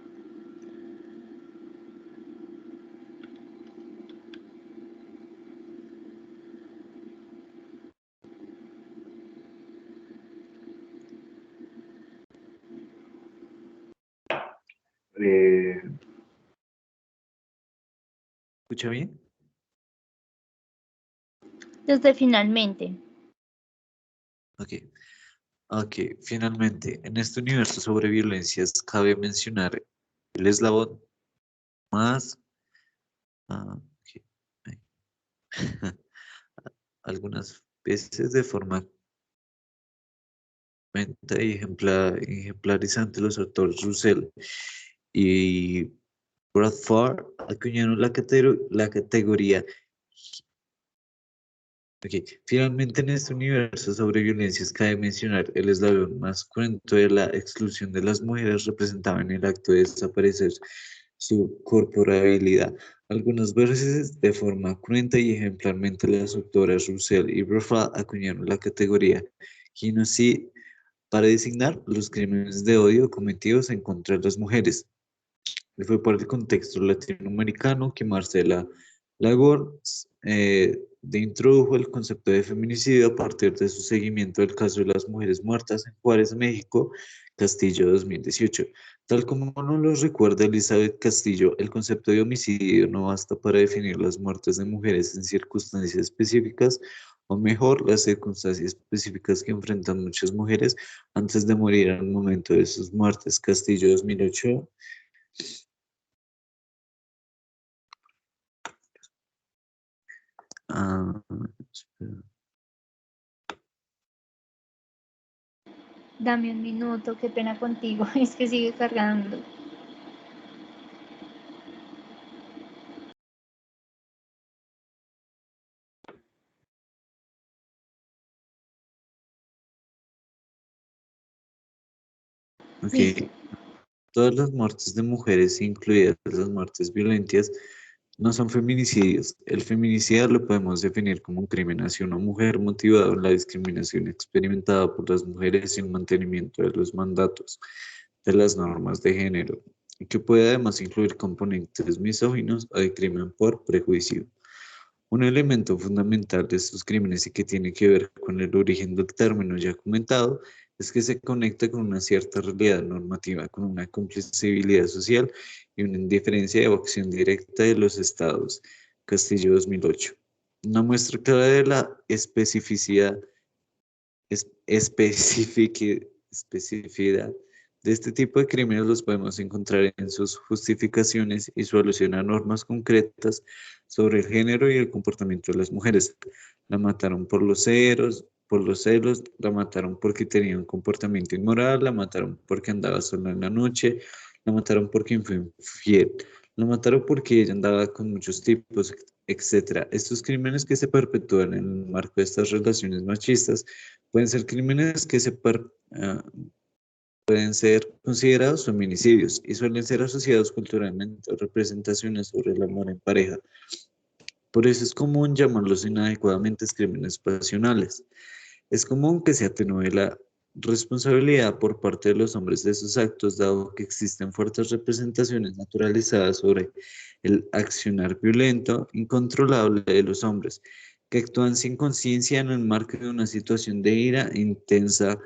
¿Escucha bien? Desde finalmente. Ok, finalmente, en este universo sobre violencias cabe mencionar el eslabón más... algunas veces de forma y ejemplarizante los autores Russell y Bradford acuñaron la categoría. Finalmente, en este universo sobre violencias cabe mencionar el eslabón más cruento de la exclusión de las mujeres representado en el acto de desaparecer su corporabilidad. Algunas veces de forma cruenta y ejemplarmente las autoras Russell y Bradford acuñaron la categoría genocidio para designar los crímenes de odio cometidos en contra de las mujeres. Y fue por el contexto latinoamericano que Marcela Lagor introdujo el concepto de feminicidio a partir de su seguimiento del caso de las mujeres muertas en Juárez, México, Castillo 2018. Tal como nos lo recuerda Elizabeth Castillo, el concepto de homicidio no basta para definir las muertes de mujeres en circunstancias específicas, o mejor, las circunstancias específicas que enfrentan muchas mujeres antes de morir al momento de sus muertes. Castillo 2008. Dame un minuto, qué pena contigo, es que sigue cargando. Ok. Todas las muertes de mujeres, incluidas las muertes violentas, no son feminicidios. El feminicidio lo podemos definir como un crimen hacia una mujer motivado en la discriminación experimentada por las mujeres y el mantenimiento de los mandatos de las normas de género, y que puede además incluir componentes misóginos o de crimen por prejuicio. Un elemento fundamental de estos crímenes y que tiene que ver con el origen del término ya comentado es que se conecta con una cierta realidad normativa, con una comprensibilidad social y una indiferencia o acción directa de los estados. Castillo 2008. Una muestra clara de la especificidad de este tipo de crímenes los podemos encontrar en sus justificaciones y su alusión a normas concretas sobre el género y el comportamiento de las mujeres. La mataron por los celos, la mataron porque tenía un comportamiento inmoral, la mataron porque andaba sola en la noche, la mataron porque fue infiel, la mataron porque ella andaba con muchos tipos, etc. Estos crímenes que se perpetúan en el marco de estas relaciones machistas pueden ser crímenes que pueden ser considerados feminicidios y suelen ser asociados culturalmente a representaciones sobre el amor en pareja. Por eso es común llamarlos inadecuadamente crímenes pasionales. Es común que se atenúe la responsabilidad por parte de los hombres de esos actos, dado que existen fuertes representaciones naturalizadas sobre el accionar violento, incontrolable de los hombres, que actúan sin conciencia en el marco de una situación de ira intensa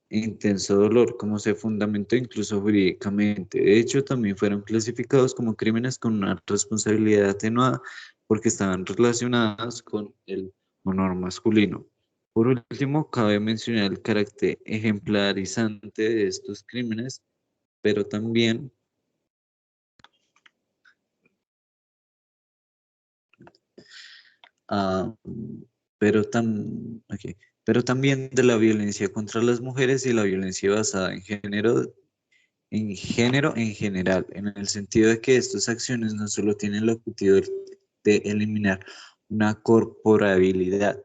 intenso dolor, como se fundamentó incluso jurídicamente. De hecho, también fueron clasificados como crímenes con una responsabilidad atenuada porque estaban relacionados con el honor masculino. Por último, cabe mencionar el carácter ejemplarizante de estos crímenes, pero también ah, pero también de la violencia contra las mujeres y la violencia basada en general, en el sentido de que estas acciones no solo tienen el objetivo de eliminar una corporalidad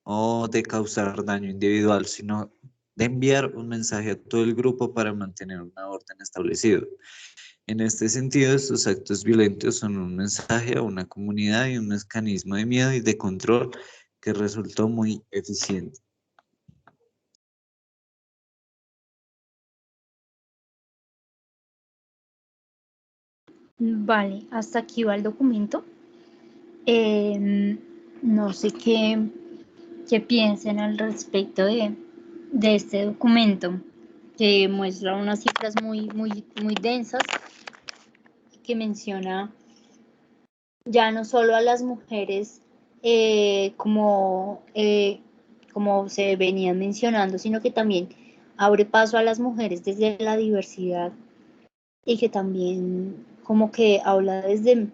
o de causar daño individual, sino de enviar un mensaje a todo el grupo para mantener una orden establecida. En este sentido, estos actos violentos son un mensaje a una comunidad y un mecanismo de miedo y de control que resultó muy eficiente. Vale, hasta aquí va el documento. No sé qué piensen al respecto de este documento, que muestra unas cifras muy densas, que menciona ya no solo a las mujeres como se venían mencionando, sino que también abre paso a las mujeres desde la diversidad, y que también como que habla desde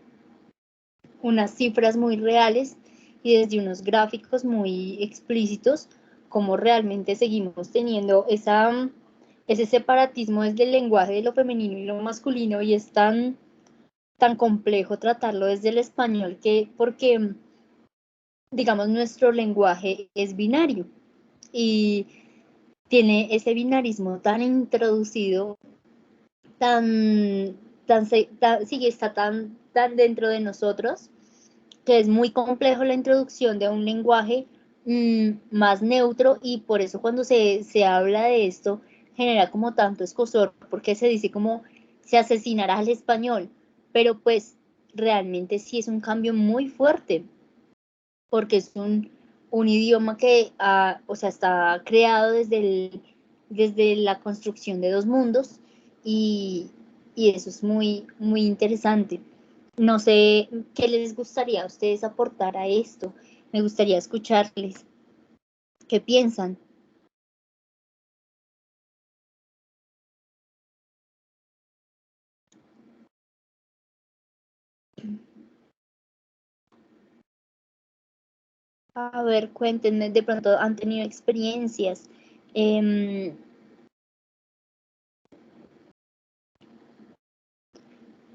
unas cifras muy reales y desde unos gráficos muy explícitos, como realmente seguimos teniendo ese separatismo desde el lenguaje de lo femenino y lo masculino, y es tan complejo tratarlo desde el español, porque digamos nuestro lenguaje es binario y tiene ese binarismo tan introducido, sí, está tan dentro de nosotros, que es muy complejo la introducción de un lenguaje más neutro, y por eso cuando se habla de esto genera como tanto escozor, porque se dice como se asesinará al español, pero pues realmente sí es un cambio muy fuerte, porque es un idioma que está creado desde la construcción de dos mundos, y eso es muy interesante. No sé qué les gustaría a ustedes aportar a esto. Me gustaría escucharles. ¿Qué piensan? A ver, cuéntenme, de pronto han tenido experiencias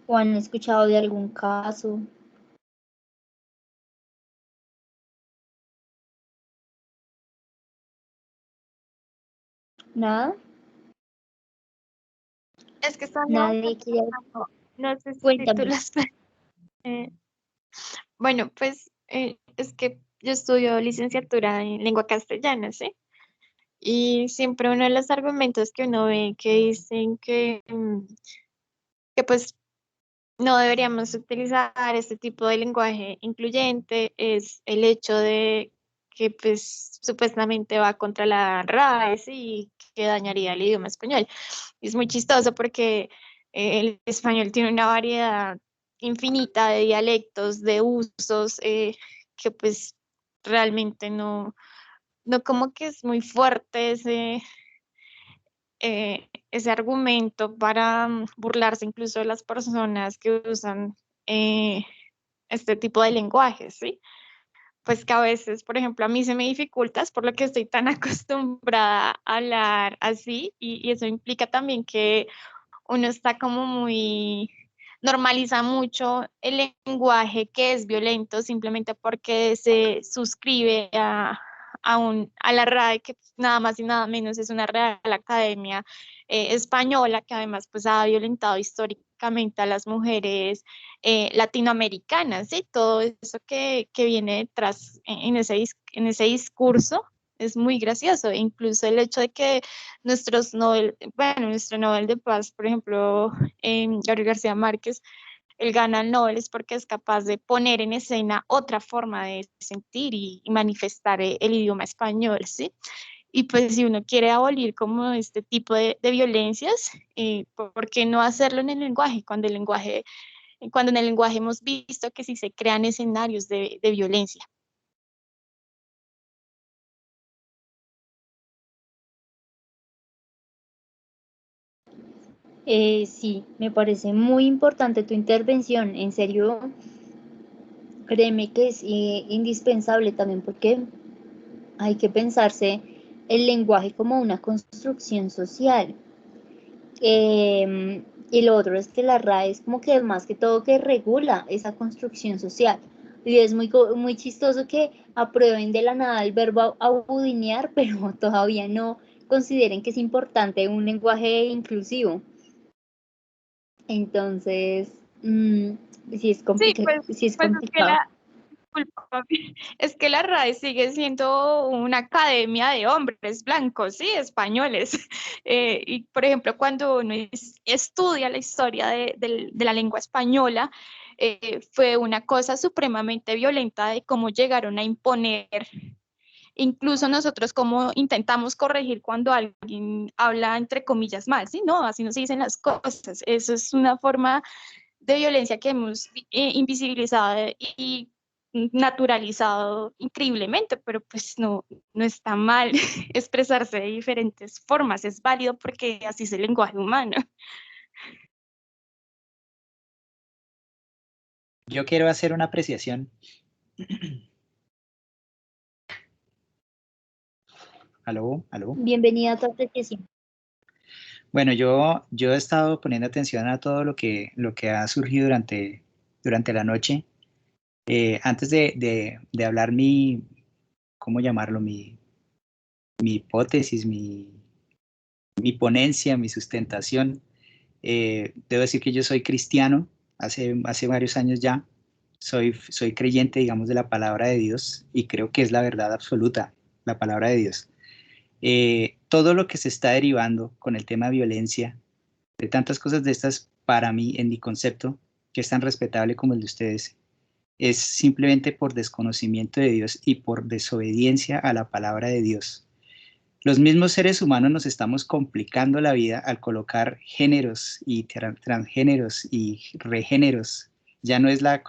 o han escuchado de algún caso. ¿Nada? Es que estaba Nadie quiere. no sé si tú Cuéntame. las... Bueno, pues es que yo estudio licenciatura en lengua castellana, ¿sí? Y siempre uno de los argumentos que uno ve que dicen que pues no deberíamos utilizar este tipo de lenguaje incluyente es el hecho de que pues supuestamente va contra la RAE, ¿sí? Y que dañaría el idioma español. Es muy chistoso porque el español tiene una variedad infinita de dialectos, de usos, que pues realmente no como que es muy fuerte ese argumento para burlarse incluso de las personas que usan este tipo de lenguajes, ¿sí? Pues que a veces, por ejemplo, a mí se me dificulta, es por lo que estoy tan acostumbrada a hablar así, y eso implica también que uno está como muy, normaliza mucho el lenguaje que es violento simplemente porque se suscribe a la RAE, que nada más y nada menos es una Real Academia Española, que además pues ha violentado históricamente a las mujeres latinoamericanas, ¿sí? Todo eso que viene detrás en ese discurso es muy gracioso. Incluso el hecho de que nuestro Nobel de Paz, por ejemplo, Gabriel García Márquez, él gana el Nobel es porque es capaz de poner en escena otra forma de sentir y manifestar el idioma español, ¿sí? Y pues si uno quiere abolir como este tipo de violencias, ¿por qué no hacerlo en el lenguaje? Cuando en el lenguaje hemos visto que sí se crean escenarios de violencia. Sí, me parece muy importante tu intervención. En serio, créeme que es indispensable también porque hay que pensarse el lenguaje como una construcción social. Y lo otro es que la RAE es como que más que todo que regula esa construcción social. Y es muy chistoso que aprueben de la nada el verbo abudinear, pero todavía no consideren que es importante un lenguaje inclusivo. Entonces, sí es Sí, complicado. pues, Sí es pues complicado. es que la RAE sigue siendo una academia de hombres blancos, sí, españoles. Y por ejemplo, cuando uno estudia la historia de la lengua española, fue una cosa supremamente violenta de cómo llegaron a imponer. Incluso nosotros como intentamos corregir cuando alguien habla entre comillas mal, ¿sí? No, así no se dicen las cosas. Eso es una forma de violencia que hemos invisibilizado y naturalizado increíblemente, pero pues no está mal expresarse de diferentes formas, es válido porque así es el lenguaje humano. Yo quiero hacer una apreciación. ¿Aló? ¿Aló? Bienvenida a tu apreciación. Bueno, yo he estado poniendo atención a todo lo que ha surgido durante la noche. Antes de hablar ¿cómo llamarlo? Mi hipótesis, mi ponencia, mi sustentación. Debo decir que yo soy cristiano hace varios años ya. Soy creyente, digamos, de la palabra de Dios y creo que es la verdad absoluta, la palabra de Dios. Todo lo que se está derivando con el tema de violencia, de tantas cosas de estas, para mí, en mi concepto, que es tan respetable como el de ustedes, es simplemente por desconocimiento de Dios y por desobediencia a la palabra de Dios. Los mismos seres humanos nos estamos complicando la vida al colocar géneros y transgéneros y regéneros. Ya no es la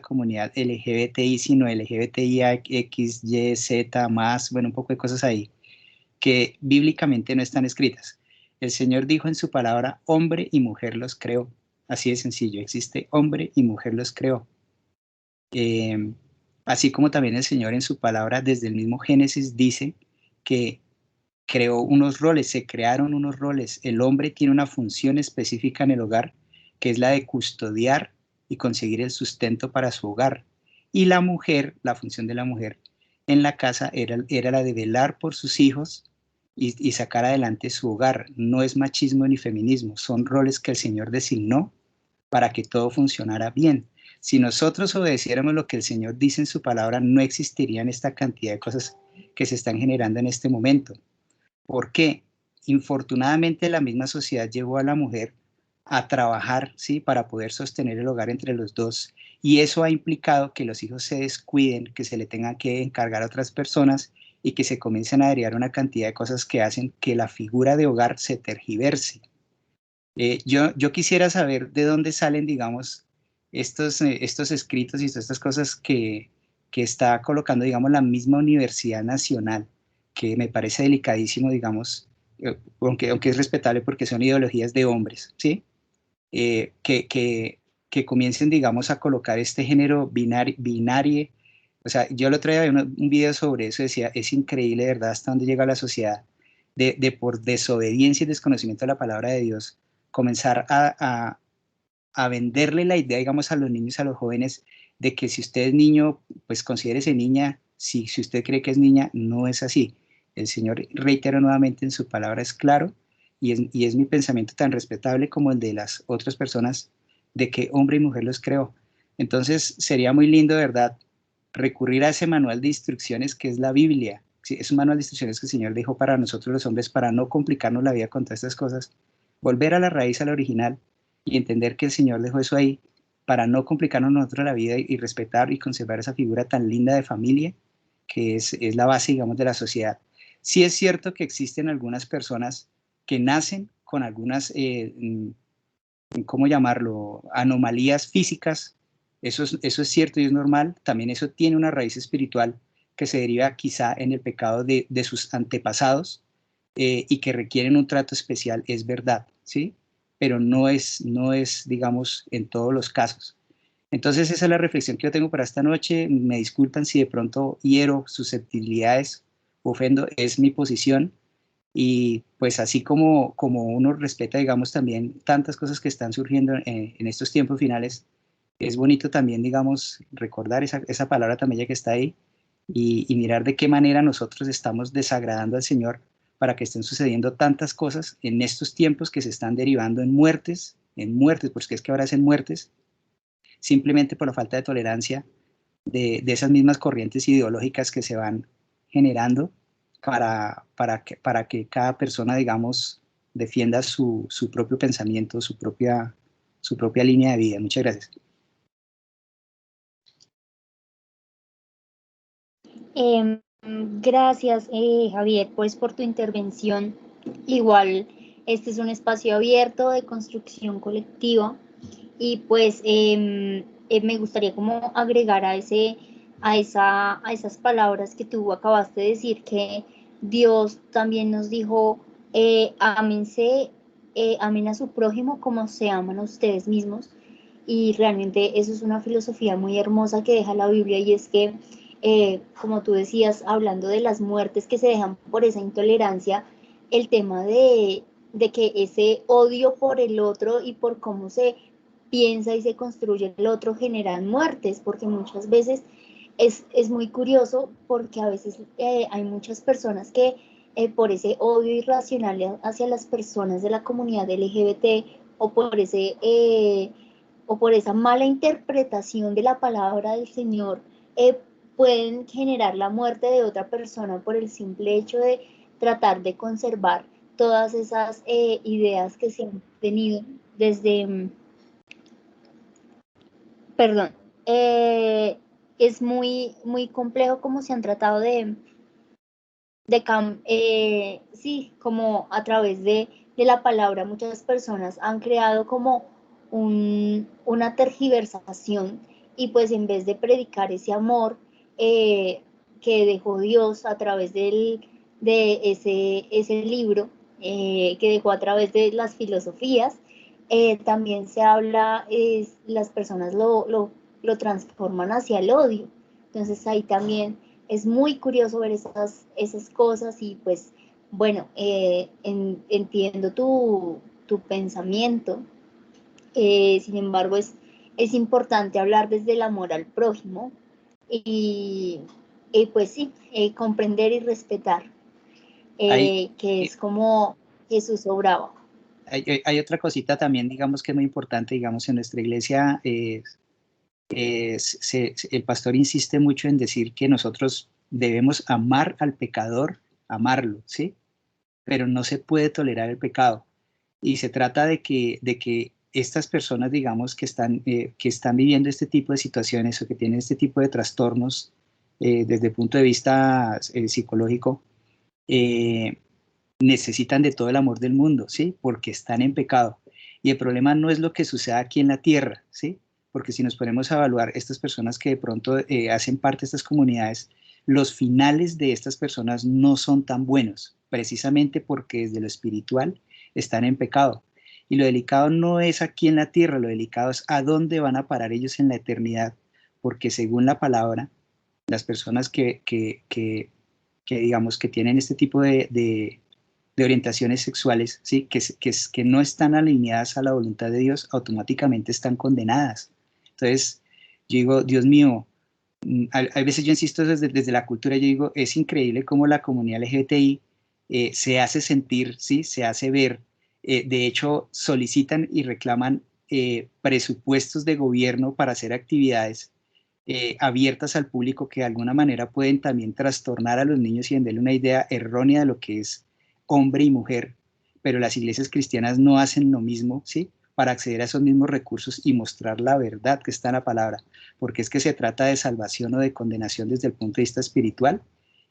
comunidad LGBTI, sino LGBTIX, Y, Z, más, bueno, un poco de cosas ahí, que bíblicamente no están escritas. El Señor dijo en su palabra, hombre y mujer los creó. Así de sencillo, existe hombre y mujer los creó. Así como también el Señor en su palabra desde el mismo Génesis dice que creó unos roles, se crearon unos roles. El hombre tiene una función específica en el hogar, que es la de custodiar y conseguir el sustento para su hogar. Y la mujer, la función de la mujer en la casa era la de velar por sus hijos y sacar adelante su hogar. No es machismo ni feminismo, son roles que el Señor designó para que todo funcionara bien. Si nosotros obedeciéramos lo que el Señor dice en su palabra, no existirían esta cantidad de cosas que se están generando en este momento. ¿Por qué? Infortunadamente la misma sociedad llevó a la mujer a trabajar, ¿sí? Para poder sostener el hogar entre los dos. Y eso ha implicado que los hijos se descuiden, que se le tengan que encargar a otras personas y que se comiencen a derivar una cantidad de cosas que hacen que la figura de hogar se tergiverse. Yo quisiera saber de dónde salen, digamos, estos escritos y todas estas cosas que está colocando, digamos, la misma Universidad Nacional, que me parece delicadísimo, digamos, aunque es respetable porque son ideologías de hombres, ¿sí? Que comiencen, digamos, a colocar este género binario. O sea, yo el otro día vi un video sobre eso, decía, es increíble, ¿verdad?, hasta dónde llega la sociedad de por desobediencia y desconocimiento de la palabra de Dios, comenzar a venderle la idea, digamos, a los niños, a los jóvenes, de que si usted es niño, pues considérese niña, si usted cree que es niña, no es así. El Señor reitera nuevamente en su palabra, es claro, y es mi pensamiento tan respetable como el de las otras personas, de que hombre y mujer los creó. Entonces, sería muy lindo, ¿verdad?, recurrir a ese manual de instrucciones que es la Biblia. Sí, es un manual de instrucciones que el Señor dejó para nosotros los hombres, para no complicarnos la vida con todas estas cosas, volver a la raíz, a la original, y entender que el Señor dejó eso ahí para no complicarnos nosotros la vida y respetar y conservar esa figura tan linda de familia, que es la base, digamos, de la sociedad. Sí es cierto que existen algunas personas que nacen con algunas, ¿cómo llamarlo?, anomalías físicas. Eso es cierto y es normal. También eso tiene una raíz espiritual que se deriva quizá en el pecado de sus antepasados, y que requieren un trato especial, es verdad, ¿sí? Pero no es, digamos, en todos los casos. Entonces esa es la reflexión que yo tengo para esta noche. Me disculpan si de pronto hiero susceptibilidades, ofendo, es mi posición. Y pues así como uno respeta, digamos, también tantas cosas que están surgiendo en estos tiempos finales, es bonito también, digamos, recordar esa palabra también ya que está ahí, y mirar de qué manera nosotros estamos desagradando al Señor para que estén sucediendo tantas cosas en estos tiempos que se están derivando en muertes, porque es que ahora hacen muertes, simplemente por la falta de tolerancia de esas mismas corrientes ideológicas que se van generando para que cada persona, digamos, defienda su propio pensamiento, su propia línea de vida. Muchas gracias. Gracias, Javier, pues por tu intervención. Igual, este es un espacio abierto de construcción colectiva y pues me gustaría como agregar a esas palabras que tú acabaste de decir, que Dios también nos dijo, ámense, amen a su prójimo como se aman a ustedes mismos, y realmente eso es una filosofía muy hermosa que deja la Biblia, y es que como tú decías, hablando de las muertes que se dejan por esa intolerancia, el tema de que ese odio por el otro y por cómo se piensa y se construye el otro generan muertes, porque muchas veces es muy curioso, porque a veces hay muchas personas que por ese odio irracional hacia las personas de la comunidad LGBT, o por esa mala interpretación de la palabra del Señor, pueden generar la muerte de otra persona por el simple hecho de tratar de conservar todas esas ideas que se han tenido desde, perdón, es muy, muy complejo cómo se han tratado sí, como a través de la palabra muchas personas han creado como una tergiversación, y pues en vez de predicar ese amor que dejó Dios a través de ese libro, que dejó a través de las filosofías, también se habla, las personas lo transforman hacia el odio. Entonces ahí también es muy curioso ver esas cosas, y pues bueno, entiendo tu pensamiento. Sin embargo, es importante hablar desde el amor al prójimo, y pues sí, comprender y respetar, que es como Jesús obraba. Hay otra cosita también, digamos, que es muy importante, digamos, en nuestra iglesia. El pastor insiste mucho en decir que nosotros debemos amar al pecador, amarlo, ¿sí? Pero no se puede tolerar el pecado. Y se trata de que estas personas, digamos, que están viviendo este tipo de situaciones o que tienen este tipo de trastornos desde el punto de vista psicológico, necesitan de todo el amor del mundo, ¿sí? Porque están en pecado. Y el problema no es lo que sucede aquí en la tierra, ¿sí? Porque si nos ponemos a evaluar estas personas que de pronto hacen parte de estas comunidades, los finales de estas personas no son tan buenos, precisamente porque desde lo espiritual están en pecado. Y lo delicado no es aquí en la tierra, lo delicado es a dónde van a parar ellos en la eternidad, porque según la palabra, las personas que digamos que tienen este tipo de orientaciones sexuales, ¿sí? que no están alineadas a la voluntad de Dios, automáticamente están condenadas. Entonces, yo digo, Dios mío, a veces yo insisto desde la cultura, yo digo, es increíble cómo la comunidad LGBTI se hace sentir, ¿sí? Se hace ver. De hecho, solicitan y reclaman presupuestos de gobierno para hacer actividades abiertas al público que de alguna manera pueden también trastornar a los niños y venderle una idea errónea de lo que es hombre y mujer, pero las iglesias cristianas no hacen lo mismo, ¿sí? para acceder a esos mismos recursos y mostrar la verdad que está en la palabra, porque es que se trata de salvación o de condenación desde el punto de vista espiritual,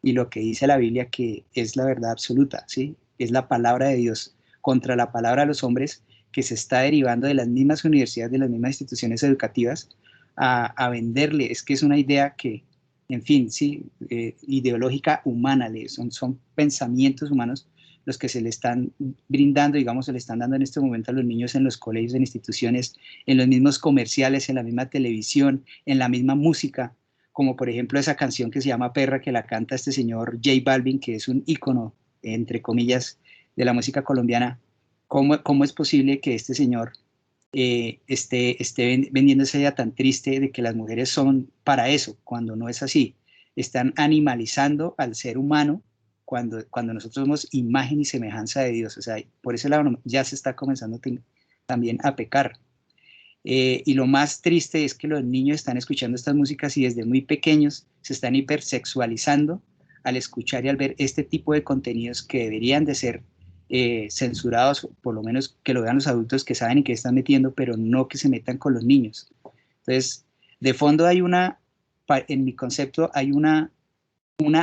y lo que dice la Biblia que es la verdad absoluta, ¿sí? Es la palabra de Dios contra la palabra de los hombres, que se está derivando de las mismas universidades, de las mismas instituciones educativas, a venderle. Es que es una idea que, en fin, sí, ideológica humana, son pensamientos humanos los que se le están brindando, digamos, se le están dando en este momento a los niños en los colegios, en instituciones, en los mismos comerciales, en la misma televisión, en la misma música, como por ejemplo esa canción que se llama Perra, que la canta este señor J Balvin, que es un ícono, entre comillas, de la música colombiana. ¿Cómo es posible que este señor esté vendiendo esa idea tan triste de que las mujeres son para eso, cuando no es así? Están animalizando al ser humano cuando nosotros somos imagen y semejanza de Dios. O sea, por ese lado ya se está comenzando también a pecar. Y lo más triste es que los niños están escuchando estas músicas y desde muy pequeños se están hipersexualizando al escuchar y al ver este tipo de contenidos que deberían de ser censurados, por lo menos que lo vean los adultos que saben y que están metiendo, pero no que se metan con los niños. Entonces, de fondo en mi concepto, hay una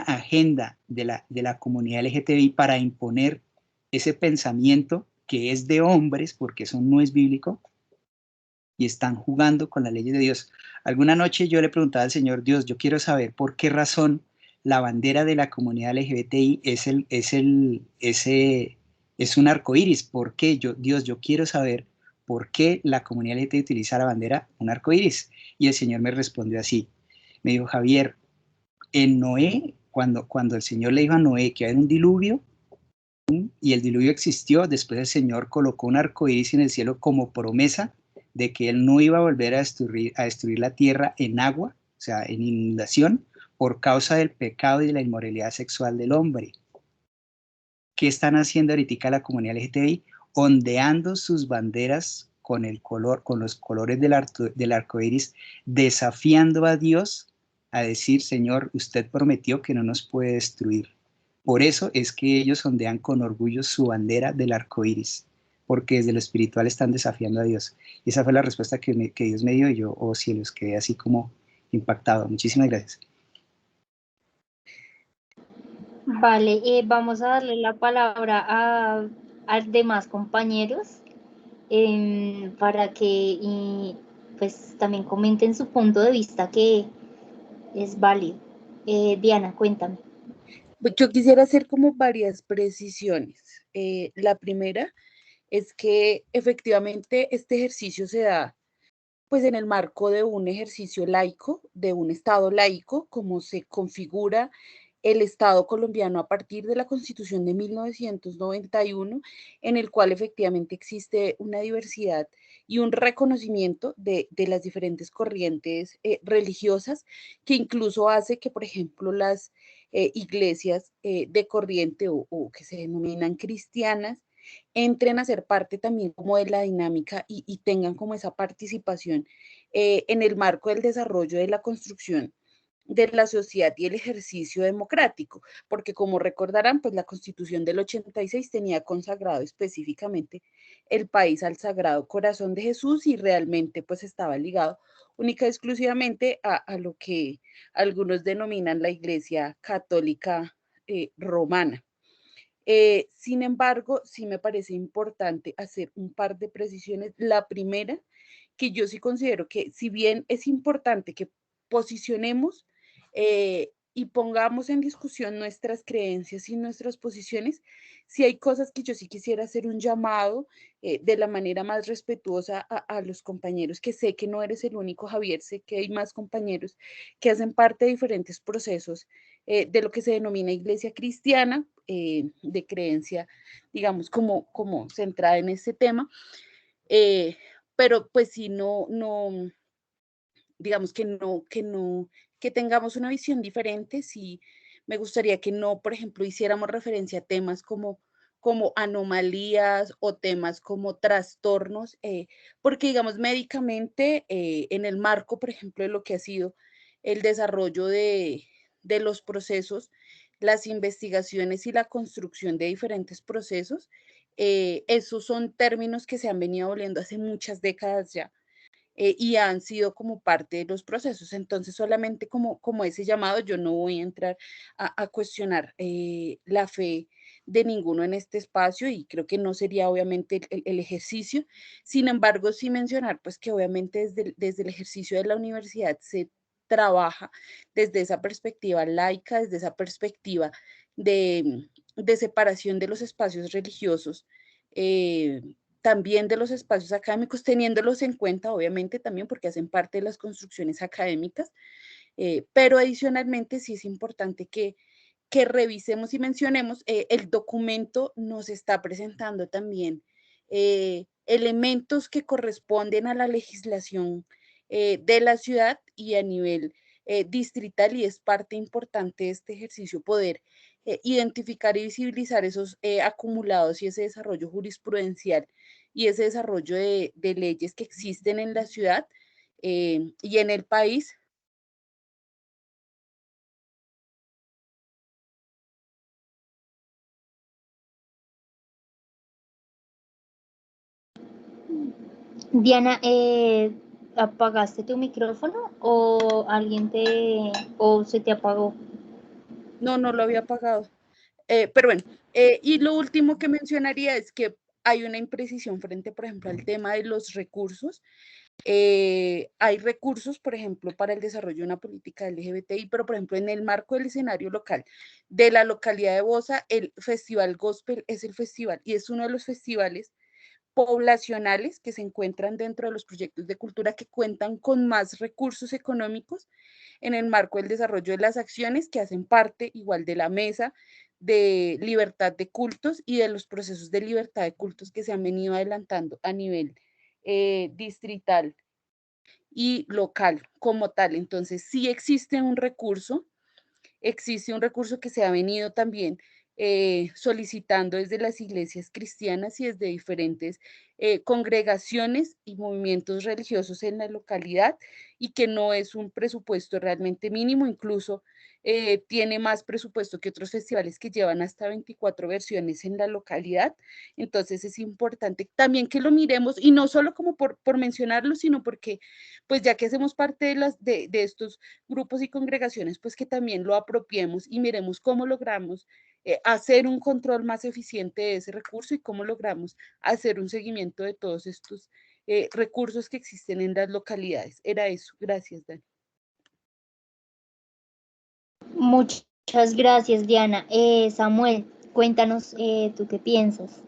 agenda de la comunidad LGTBI para imponer ese pensamiento que es de hombres, porque eso no es bíblico, y están jugando con las leyes de Dios. Alguna noche yo le preguntaba al Señor, Dios, yo quiero saber por qué razón la bandera de la comunidad LGBTI es un arco iris. ¿Por qué? Dios, yo quiero saber por qué la comunidad LGBTI utiliza la bandera un arco iris. Y el Señor me respondió así. Me dijo, Javier, en Noé, cuando el Señor le dijo a Noé que había un diluvio, y el diluvio existió, después el Señor colocó un arco iris en el cielo como promesa de que Él no iba a volver a destruir la tierra en agua, o sea, en inundación, por causa del pecado y de la inmoralidad sexual del hombre. ¿Qué están haciendo ahorita la comunidad LGTBI? Ondeando sus banderas con los colores del arco iris, desafiando a Dios a decir, Señor, usted prometió que no nos puede destruir. Por eso es que ellos ondean con orgullo su bandera del arco iris, porque desde lo espiritual están desafiando a Dios. Y esa fue la respuesta que Dios me dio, y yo, oh cielos, quedé así como impactado. Muchísimas gracias. Vale, vamos a darle la palabra a demás compañeros para que pues también comenten su punto de vista, que es válido. Diana, cuéntame. Yo quisiera hacer como varias precisiones. La primera es que efectivamente este ejercicio se da pues en el marco de un ejercicio laico, de un Estado laico, como se configura el Estado colombiano a partir de la Constitución de 1991, en el cual efectivamente existe una diversidad y un reconocimiento de las diferentes corrientes religiosas, que incluso hace que, por ejemplo, las iglesias de corriente o que se denominan cristianas, entren a ser parte también como de la dinámica y tengan como esa participación en el marco del desarrollo de la construcción de la sociedad y el ejercicio democrático, porque como recordarán, pues la Constitución del 86 tenía consagrado específicamente el país al Sagrado Corazón de Jesús, y realmente pues estaba ligado única y exclusivamente a lo que algunos denominan la Iglesia Católica Romana. Sin embargo, sí me parece importante hacer un par de precisiones. La primera, que yo sí considero que si bien es importante que posicionemos y pongamos en discusión nuestras creencias y nuestras posiciones, sí hay cosas que yo sí quisiera hacer un llamado de la manera más respetuosa a los compañeros, que sé que no eres el único, Javier, sé que hay más compañeros que hacen parte de diferentes procesos de lo que se denomina iglesia cristiana, de creencia, digamos, como centrada en este tema, pero pues si no, digamos que tengamos una visión diferente. Sí me gustaría que no, por ejemplo, hiciéramos referencia a temas como anomalías o temas como trastornos, porque digamos médicamente, en el marco, por ejemplo, de lo que ha sido el desarrollo de los procesos, las investigaciones y la construcción de diferentes procesos, esos son términos que se han venido aboliendo hace muchas décadas ya. Y han sido como parte de los procesos. Entonces, solamente como ese llamado, yo no voy a entrar a cuestionar la fe de ninguno en este espacio y creo que no sería obviamente el ejercicio. Sin embargo, sí mencionar pues que obviamente desde el ejercicio de la universidad se trabaja desde esa perspectiva laica, desde esa perspectiva de separación de los espacios religiosos, también de los espacios académicos, teniéndolos en cuenta, obviamente, también porque hacen parte de las construcciones académicas, pero adicionalmente sí es importante que revisemos y mencionemos, el documento nos está presentando también elementos que corresponden a la legislación de la ciudad y a nivel distrital, y es parte importante de este ejercicio poder identificar y visibilizar esos acumulados y ese desarrollo jurisprudencial y ese desarrollo de leyes que existen en la ciudad y en el país. Diana, ¿apagaste tu micrófono o o se te apagó? No, no lo había apagado. Pero bueno, y lo último que mencionaría es que hay una imprecisión frente, por ejemplo, al tema de los recursos. Hay recursos, por ejemplo, para el desarrollo de una política LGBTI, pero por ejemplo, en el marco del escenario local de la localidad de Bosa, el Festival Gospel es el festival y es uno de los festivales poblacionales que se encuentran dentro de los proyectos de cultura que cuentan con más recursos económicos en el marco del desarrollo de las acciones que hacen parte igual de la mesa de libertad de cultos y de los procesos de libertad de cultos que se han venido adelantando a nivel distrital y local como tal. Entonces, sí existe un recurso que se ha venido también solicitando desde las iglesias cristianas y desde diferentes congregaciones y movimientos religiosos en la localidad, y que no es un presupuesto realmente mínimo, incluso tiene más presupuesto que otros festivales que llevan hasta 24 versiones en la localidad. Entonces es importante también que lo miremos, y no solo como por mencionarlo, sino porque pues ya que hacemos parte de estos grupos y congregaciones, pues que también lo apropiemos y miremos cómo logramos hacer un control más eficiente de ese recurso y cómo logramos hacer un seguimiento de todos estos recursos que existen en las localidades. Era eso. Gracias, Dani. Muchas gracias, Diana. Samuel, cuéntanos tú qué piensas.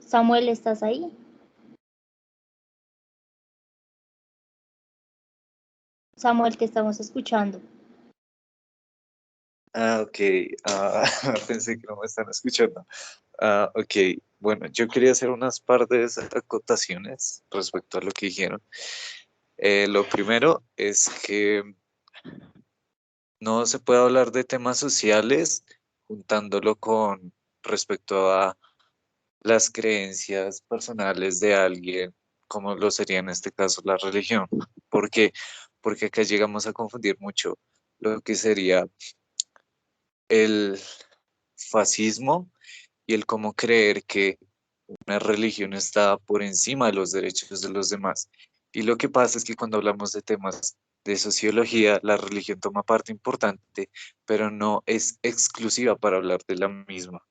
Samuel, ¿estás ahí? Samuel, te estamos escuchando. Ok, pensé que no me están escuchando. Ok, bueno, yo quería hacer unas par de acotaciones respecto a lo que dijeron. Lo primero es que no se puede hablar de temas sociales juntándolo con respecto a las creencias personales de alguien, como lo sería en este caso la religión. ¿Por qué? Porque acá llegamos a confundir mucho lo que sería el fascismo y el cómo creer que una religión está por encima de los derechos de los demás. Y lo que pasa es que cuando hablamos de temas de sociología, la religión toma parte importante, pero no es exclusiva para hablar de la misma.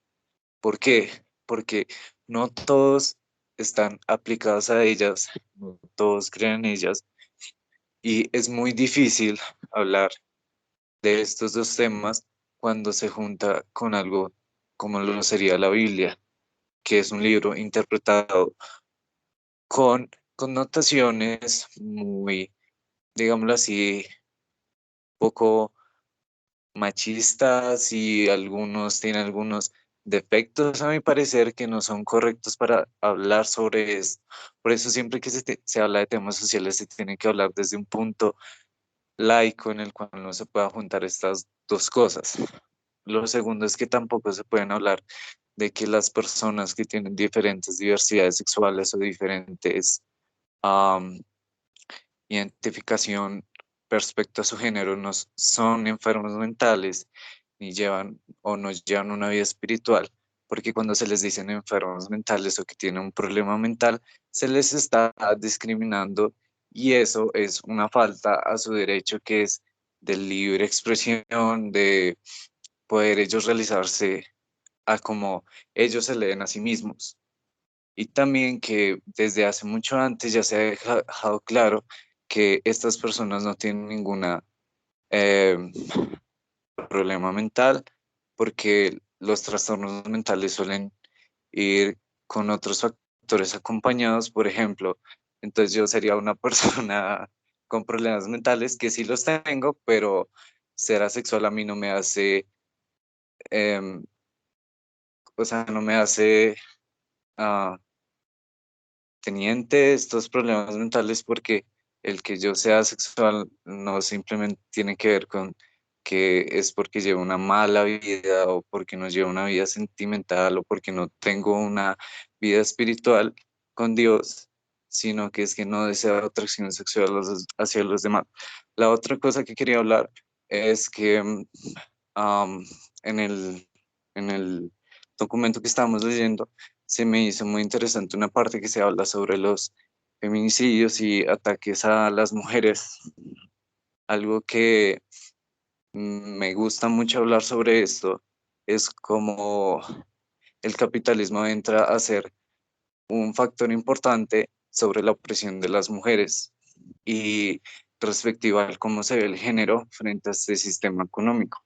¿Por qué? Porque no todos están aplicados a ellas, no todos creen en ellas, y es muy difícil hablar de estos dos temas cuando se junta con algo como lo sería la Biblia, que es un libro interpretado con connotaciones muy, digámoslo así, poco machistas, y algunos tienen algunos defectos, a mi parecer, que no son correctos para hablar sobre esto. Por eso siempre que se habla de temas sociales se tiene que hablar desde un punto laico en el cual no se pueda juntar estas dos cosas. Lo segundo es que tampoco se pueden hablar de que las personas que tienen diferentes diversidades sexuales o diferentes identificación respecto a su género no son enfermos mentales ni llevan o no llevan una vida espiritual, porque cuando se les dicen enfermos mentales o que tienen un problema mental, se les está discriminando y eso es una falta a su derecho que es de libre expresión, de poder ellos realizarse a como ellos se leen a sí mismos. Y también que desde hace mucho antes ya se ha dejado claro que estas personas no tienen ninguna problema mental porque los trastornos mentales suelen ir con otros factores acompañados, por ejemplo, entonces yo sería una persona con problemas mentales que sí los tengo, pero ser asexual a mí no me hace, o sea, no me hace teniente estos problemas mentales porque el que yo sea sexual no simplemente tiene que ver con que es porque llevo una mala vida o porque no llevo una vida sentimental o porque no tengo una vida espiritual con Dios, sino que es que no deseo atracción sexual hacia los demás. La otra cosa que quería hablar es que en el documento que estábamos leyendo se me hizo muy interesante una parte que se habla sobre los feminicidios y ataques a las mujeres. Algo que me gusta mucho hablar sobre esto es cómo el capitalismo entra a ser un factor importante sobre la opresión de las mujeres y respectiva a cómo se ve el género frente a este sistema económico.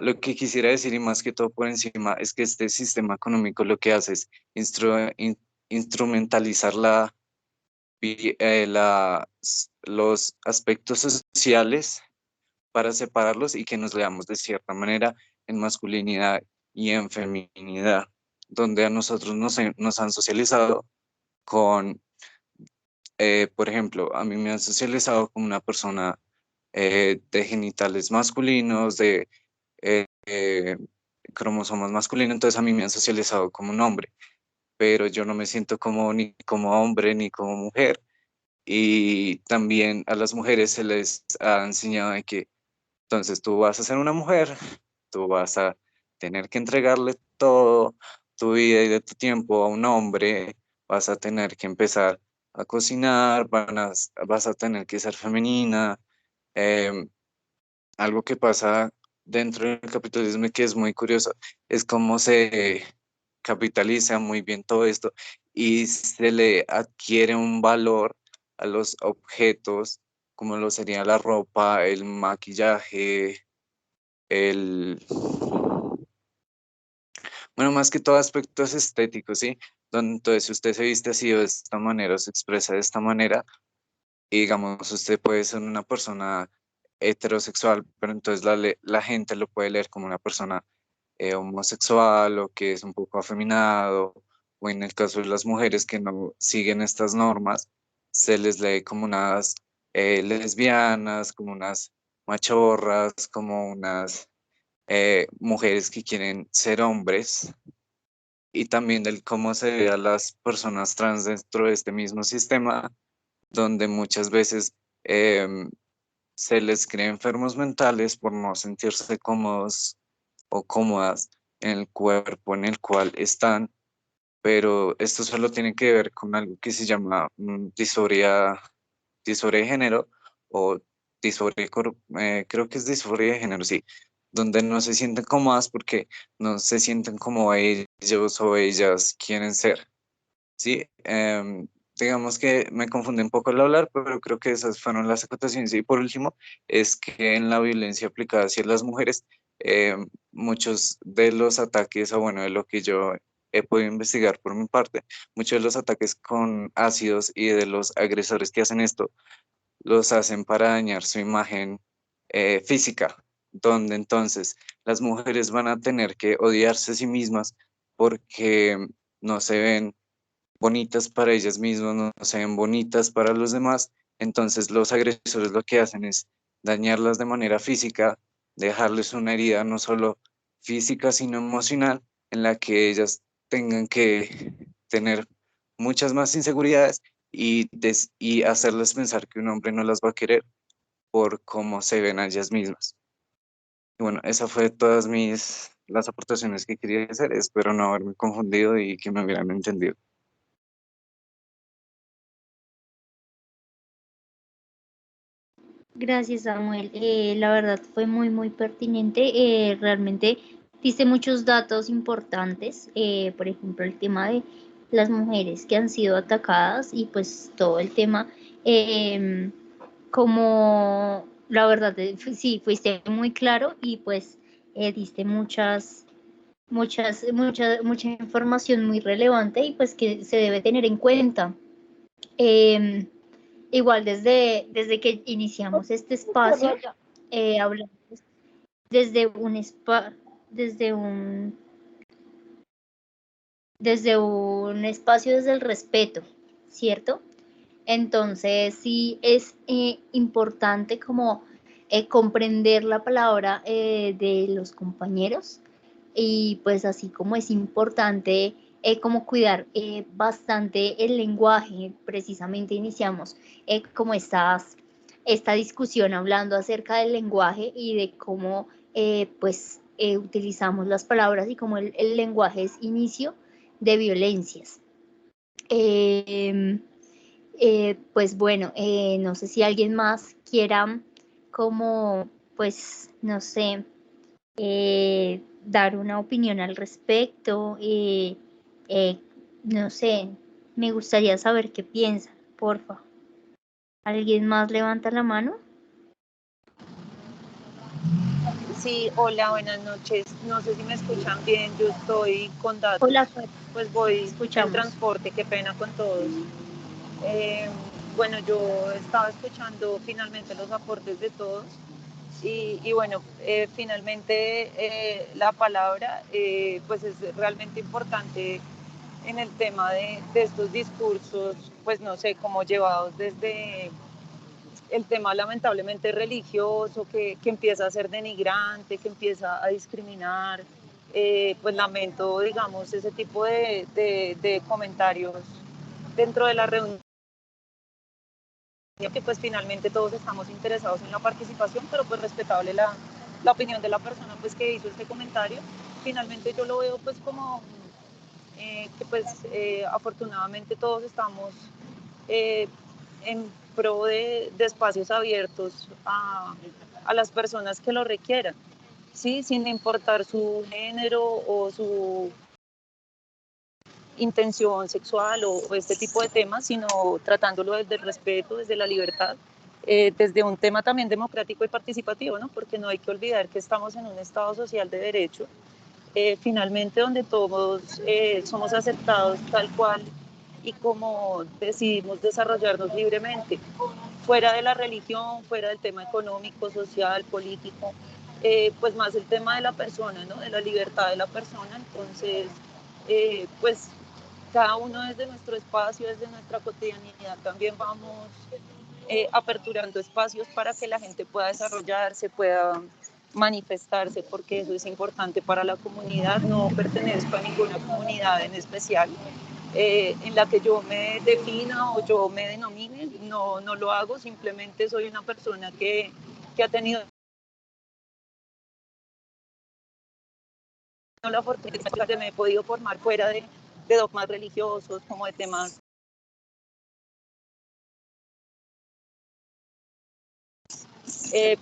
Lo que quisiera decir y más que todo por encima es que este sistema económico lo que hace es instrumentalizar los aspectos sociales para separarlos y que nos leamos de cierta manera en masculinidad y en feminidad, donde a nosotros nos han socializado con, por ejemplo, a mí me han socializado como una persona de genitales masculinos, de cromosomas masculinos, entonces a mí me han socializado como un hombre, pero yo no me siento como ni como hombre ni como mujer. Y también a las mujeres se les ha enseñado de que entonces tú vas a ser una mujer, tú vas a tener que entregarle todo tu vida y de tu tiempo a un hombre, vas a tener que empezar a cocinar, vas a tener que ser femenina. Algo que pasa dentro del capitalismo y que es muy curioso es cómo se capitaliza muy bien todo esto y se le adquiere un valor a los objetos como lo sería la ropa, el maquillaje, el, bueno, más que todo aspectos estéticos, ¿sí? Donde entonces si usted se viste así o de esta manera o se expresa de esta manera, y digamos, usted puede ser una persona heterosexual, pero entonces la gente lo puede leer como una persona homosexual o que es un poco afeminado, o en el caso de las mujeres que no siguen estas normas, se les lee como unas lesbianas, como unas machorras, como unas mujeres que quieren ser hombres, y también del cómo se ve a las personas trans dentro de este mismo sistema, donde muchas veces se les cree enfermos mentales por no sentirse cómodos o cómodas en el cuerpo en el cual están, pero esto solo tiene que ver con algo que se llama disforia de género o creo que es disforia de género, sí, donde no se sienten cómodas porque no se sienten como ellos o ellas quieren ser, ¿sí? Digamos que me confunde un poco al hablar, pero creo que esas fueron las acotaciones. Y por último, es que en la violencia aplicada hacia las mujeres, muchos de los ataques, o bueno, de lo que yo he podido investigar por mi parte, muchos de los ataques con ácidos y de los agresores que hacen esto, los hacen para dañar su imagen física, donde entonces las mujeres van a tener que odiarse a sí mismas porque no se ven bonitas para ellas mismas, no se ven bonitas para los demás. Entonces los agresores lo que hacen es dañarlas de manera física, dejarles una herida no solo física, sino emocional. en la que ellas tengan que tener muchas más inseguridades y hacerles pensar que un hombre no las va a querer por cómo se ven a ellas mismas. Y bueno, esa fue todas las aportaciones que quería hacer. Espero no haberme confundido y que me hubieran entendido. Gracias, Samuel. La verdad fue muy, muy pertinente. Realmente diste muchos datos importantes. Por ejemplo, el tema de las mujeres que han sido atacadas y pues todo el tema, como la verdad, sí, fuiste muy claro y pues diste mucha información muy relevante y pues que se debe tener en cuenta. Igual desde que iniciamos este espacio, hablamos desde un espacio desde el respeto, ¿cierto? Entonces sí es importante como comprender la palabra de los compañeros y pues así como es importante como cuidar bastante el lenguaje. Precisamente iniciamos como esta discusión hablando acerca del lenguaje y de cómo pues utilizamos las palabras y cómo el lenguaje es inicio de violencias. Pues bueno, no sé si alguien más quiera como, pues, no sé, dar una opinión al respecto. No sé, me gustaría saber qué piensan, porfa. ¿Alguien más levanta la mano? Sí, hola, buenas noches. No sé si me escuchan bien, yo estoy con datos. Hola, pues voy escuchamos. en transporte, qué pena con todos. Bueno, yo estaba escuchando finalmente los aportes de todos y bueno, finalmente la palabra pues es realmente importante en el tema de estos discursos, pues no sé, como llevados desde el tema lamentablemente religioso, que empieza a ser denigrante, que empieza a discriminar. Pues lamento, digamos, ese tipo de comentarios dentro de la reunión, que pues finalmente todos estamos interesados en la participación, pero pues respetable la opinión de la persona pues que hizo este comentario. Finalmente yo lo veo pues como que pues afortunadamente todos estamos en pro de espacios abiertos a las personas que lo requieran, ¿sí? Sin importar su género o su intención sexual o este tipo de temas, sino tratándolo desde el respeto, desde la libertad, desde un tema también democrático y participativo, ¿no? Porque no hay que olvidar que estamos en un Estado social de derecho, finalmente donde todos somos aceptados tal cual y como decidimos desarrollarnos libremente, fuera de la religión, fuera del tema económico, social, político, pues más el tema de la persona, ¿no? De la libertad de la persona. Entonces, pues cada uno desde nuestro espacio, desde nuestra cotidianidad, también vamos aperturando espacios para que la gente pueda desarrollarse, pueda manifestarse, porque eso es importante para la comunidad. No pertenezco a ninguna comunidad en especial en la que yo me defina o yo me denomine, no lo hago, simplemente soy una persona que ha tenido la fortuna de me he podido formar fuera de dogmas religiosos, como de temas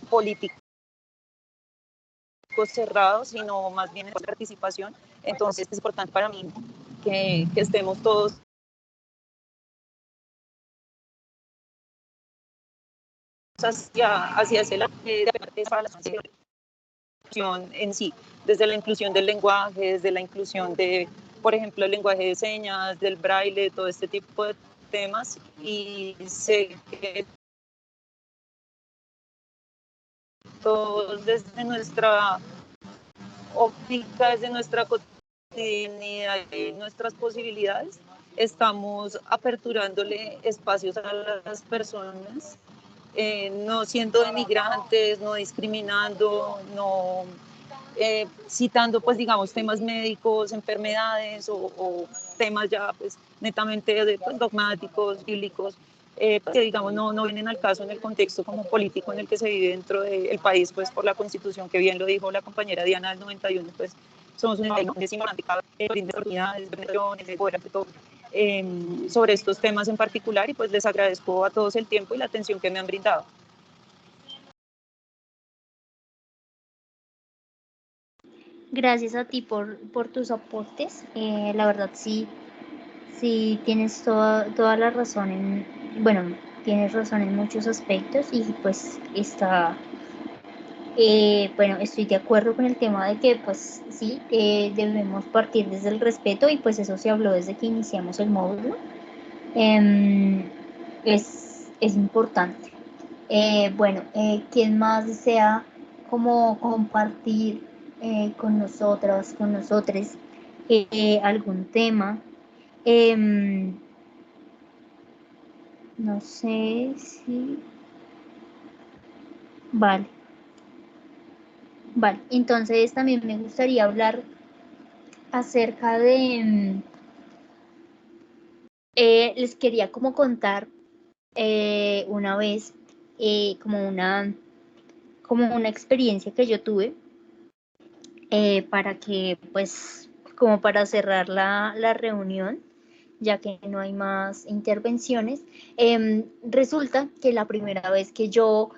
políticos cerrados, sino más bien en participación. Entonces es importante para mí que estemos todos hacia ese lado para la inclusión en sí, desde la inclusión del lenguaje, desde la inclusión de, por ejemplo, el lenguaje de señas, del braille, todo este tipo de temas, y sé que todos desde nuestra óptica, desde nuestra cotidianidad y nuestras posibilidades, estamos aperturándole espacios a las personas, no siendo denigrantes, no discriminando, no citando, pues, digamos, temas médicos, enfermedades o temas ya, pues, netamente pues, dogmáticos, bíblicos, pues, que, digamos, no vienen al caso en el contexto como político en el que se vive dentro del país, pues, por la Constitución, que bien lo dijo la compañera Diana del 91, pues, somos una democrática, brinda oportunidades, de poder ante todo. Sobre estos temas en particular, y pues les agradezco a todos el tiempo y la atención que me han brindado. Gracias a ti por tus aportes. La verdad sí tienes toda la razón tienes razón en muchos aspectos y pues bueno, estoy de acuerdo con el tema de que pues sí, debemos partir desde el respeto y pues eso se habló desde que iniciamos el módulo. Es importante. Bueno, ¿quién más desea como compartir con nosotras, con nosotres algún tema? No sé si... Vale. Vale, entonces también me gustaría hablar acerca de... les quería como contar una vez como una experiencia que yo tuve para que pues como para cerrar la reunión, ya que no hay más intervenciones. Resulta que la primera vez que yo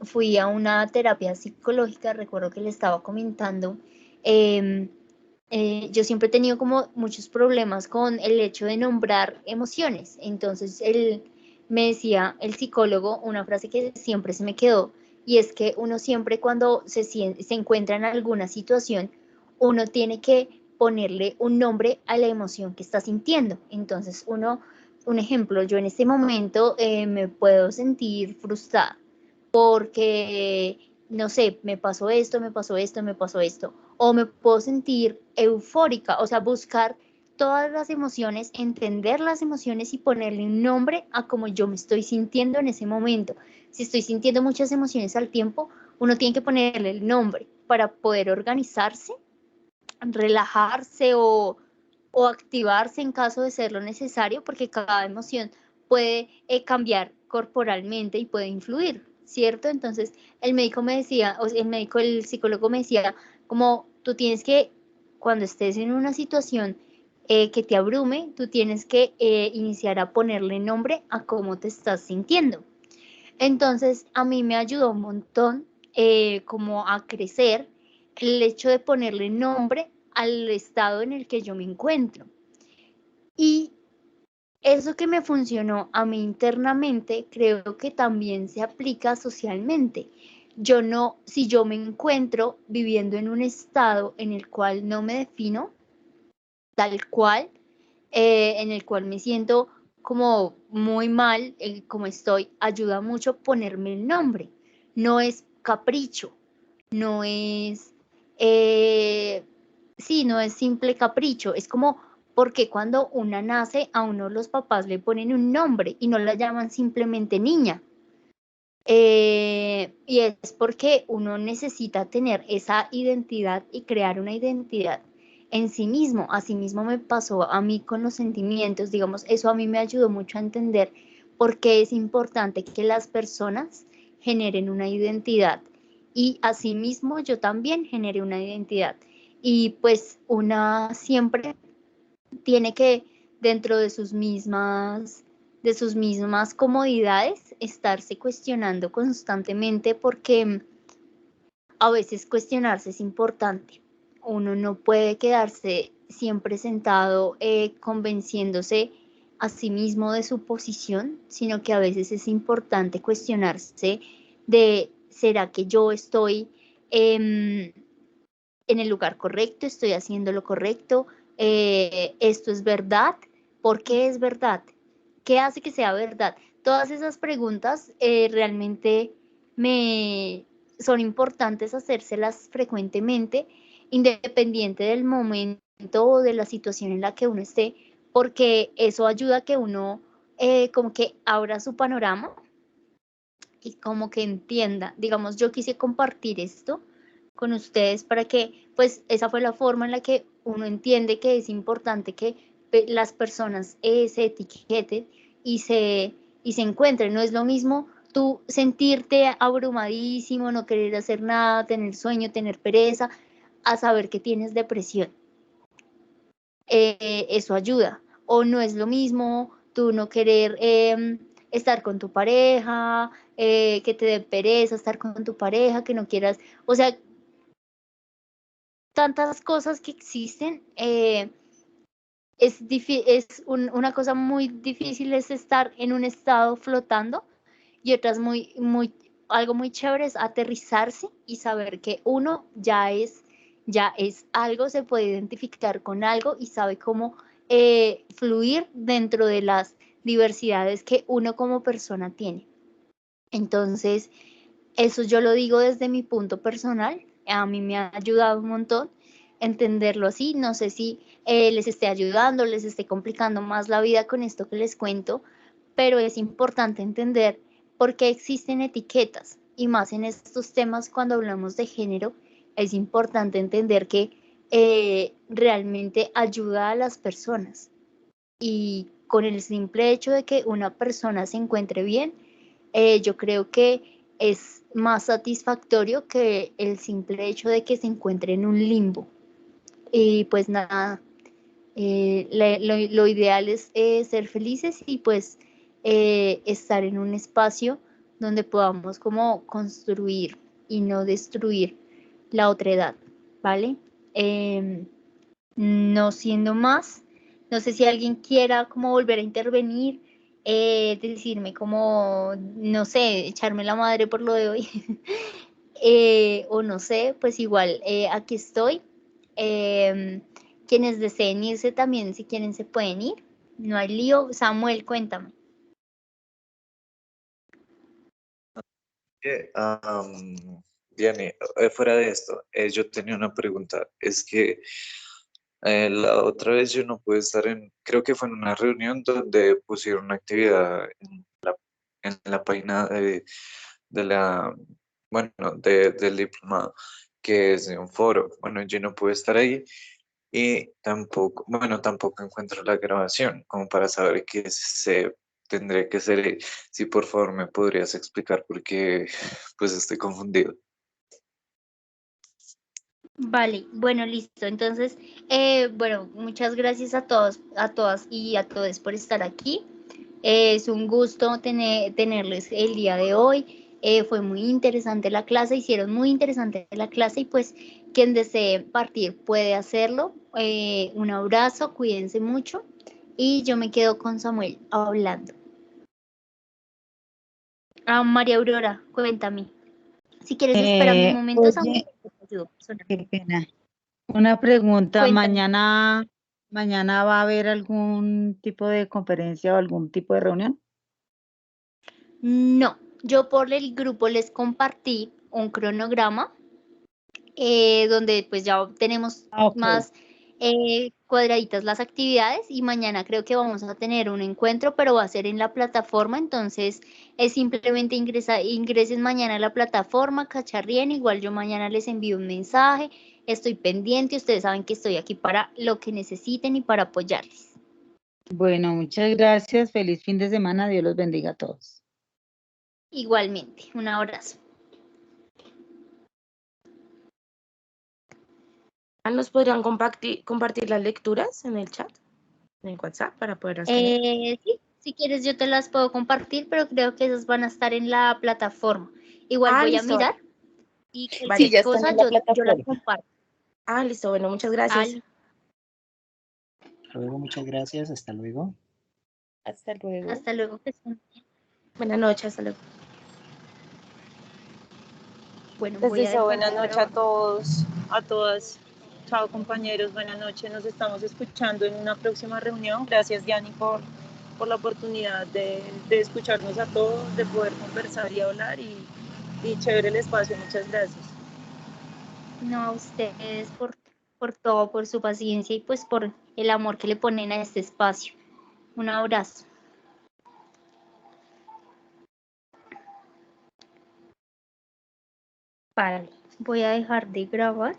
fui a una terapia psicológica, recuerdo que le estaba comentando, yo siempre he tenido como muchos problemas con el hecho de nombrar emociones. Entonces él me decía, el psicólogo, una frase que siempre se me quedó, y es que uno siempre cuando se encuentra en alguna situación, uno tiene que ponerle un nombre a la emoción que está sintiendo. Entonces un ejemplo, yo en este momento me puedo sentir frustrada porque, no sé, me pasó esto, me pasó esto, me pasó esto. O me puedo sentir eufórica, o sea, buscar todas las emociones, entender las emociones y ponerle un nombre a cómo yo me estoy sintiendo en ese momento. Si estoy sintiendo muchas emociones al tiempo, uno tiene que ponerle el nombre para poder organizarse, relajarse o activarse en caso de ser lo necesario, porque cada emoción puede cambiar corporalmente y puede influir, ¿cierto? Entonces el médico me decía, el psicólogo me decía, como tú tienes que, cuando estés en una situación que te abrume, tú tienes que iniciar a ponerle nombre a cómo te estás sintiendo. Entonces a mí me ayudó un montón como a crecer el hecho de ponerle nombre al estado en el que yo me encuentro. Y eso que me funcionó a mí internamente, creo que también se aplica socialmente. Si yo me encuentro viviendo en un estado en el cual no me defino, tal cual, en el cual me siento como muy mal, como estoy, ayuda mucho ponerme el nombre. No es capricho, no es, no es simple capricho, es como porque cuando una nace a uno los papás le ponen un nombre y no la llaman simplemente niña. Y es porque uno necesita tener esa identidad y crear una identidad en sí mismo. Así mismo me pasó a mí con los sentimientos, digamos, eso a mí me ayudó mucho a entender por qué es importante que las personas generen una identidad y asimismo yo también generé una identidad. Y pues una siempre tiene que, dentro de sus mismas comodidades, estarse cuestionando constantemente porque a veces cuestionarse es importante. Uno no puede quedarse siempre sentado convenciéndose a sí mismo de su posición, sino que a veces es importante cuestionarse de, ¿será que yo estoy en el lugar correcto? ¿Estoy haciendo lo correcto? ¿Esto es verdad? ¿Por qué es verdad? ¿Qué hace que sea verdad? Todas esas preguntas realmente son importantes hacérselas frecuentemente, independiente del momento o de la situación en la que uno esté, porque eso ayuda a que uno como que abra su panorama y como que entienda. Digamos, yo quise compartir esto con ustedes para que, pues, esa fue la forma en la que uno entiende que es importante que las personas se etiqueten y se encuentren. No es lo mismo tú sentirte abrumadísimo, no querer hacer nada, tener sueño, tener pereza, a saber que tienes depresión. Eso ayuda. O no es lo mismo tú no querer estar con tu pareja, que te dé pereza estar con tu pareja, que no quieras, o sea, tantas cosas que existen. Una cosa muy difícil es estar en un estado flotando, y otras algo muy chévere es aterrizarse y saber que uno ya es algo, se puede identificar con algo y sabe cómo fluir dentro de las diversidades que uno como persona tiene. Entonces, eso yo lo digo desde mi punto personal, a mí me ha ayudado un montón entenderlo así. No sé si les esté ayudando, les esté complicando más la vida con esto que les cuento, pero es importante entender por qué existen etiquetas, y más en estos temas cuando hablamos de género, es importante entender que realmente ayuda a las personas, y con el simple hecho de que una persona se encuentre bien, yo creo que es más satisfactorio que el simple hecho de que se encuentre en un limbo. Y pues nada, lo ideal es ser felices y pues estar en un espacio donde podamos como construir y no destruir la otredad, ¿vale? No siendo más, no sé si alguien quiera como volver a intervenir, decirme como, no sé, echarme la madre por lo de hoy, o no sé, pues igual aquí estoy. Quienes deseen irse también, si quieren, se pueden ir. No hay lío. Samuel, cuéntame. Diane, fuera de esto, yo tenía una pregunta. Es que la otra vez yo no pude estar creo que fue en una reunión donde pusieron una actividad en la página de la, bueno, del diplomado, que es de un foro. Bueno, yo no pude estar ahí y tampoco, bueno, tampoco encuentro la grabación como para saber qué se tendría que ser. Si por favor me podrías explicar porque pues estoy confundido. Vale, bueno, listo. Entonces, bueno, muchas gracias a todos, a todas y a todos por estar aquí. Es un gusto tenerles el día de hoy. Fue muy interesante la clase, hicieron muy interesante la clase, y pues quien desee partir puede hacerlo. Un abrazo, cuídense mucho, y yo me quedo con Samuel hablando. María Aurora, cuéntame. Si quieres, espérame un momento, Samuel. Oye, qué pena. Una pregunta, Cuéntame. ¿mañana va a haber algún tipo de conferencia o algún tipo de reunión? No, yo por el grupo les compartí un cronograma donde pues ya tenemos más cuadraditas las actividades, y mañana creo que vamos a tener un encuentro, pero va a ser en la plataforma. Entonces es simplemente ingresen mañana a la plataforma, cacharríen, igual yo mañana les envío un mensaje, estoy pendiente, ustedes saben que estoy aquí para lo que necesiten y para apoyarles. Bueno, muchas gracias, feliz fin de semana, Dios los bendiga a todos. Igualmente, un abrazo. ¿Nos podrían compartir las lecturas en el chat, en el WhatsApp, para poderlas tener? Sí, si quieres yo te las puedo compartir, pero creo que esas van a estar en la plataforma. Igual voy listo. a mirar y Vale. cualquier ya cosa están en la yo las plataforma. comparto. Listo, bueno, muchas gracias. Vale. Hasta luego, muchas gracias, hasta luego. Hasta luego. Hasta luego. Que estén bien. Buenas noches, hasta luego. Bueno, Les voy a deseo dejar buenas de noches a grabar. todos, a todas. Chao compañeros, buenas noches. Nos estamos escuchando en una próxima reunión. Gracias Diani por la oportunidad de escucharnos a todos, de poder conversar y hablar, y chévere el espacio. Muchas gracias. No, a ustedes por todo, por su paciencia y pues por el amor que le ponen a este espacio. Un abrazo. Párale. Voy a dejar de grabar.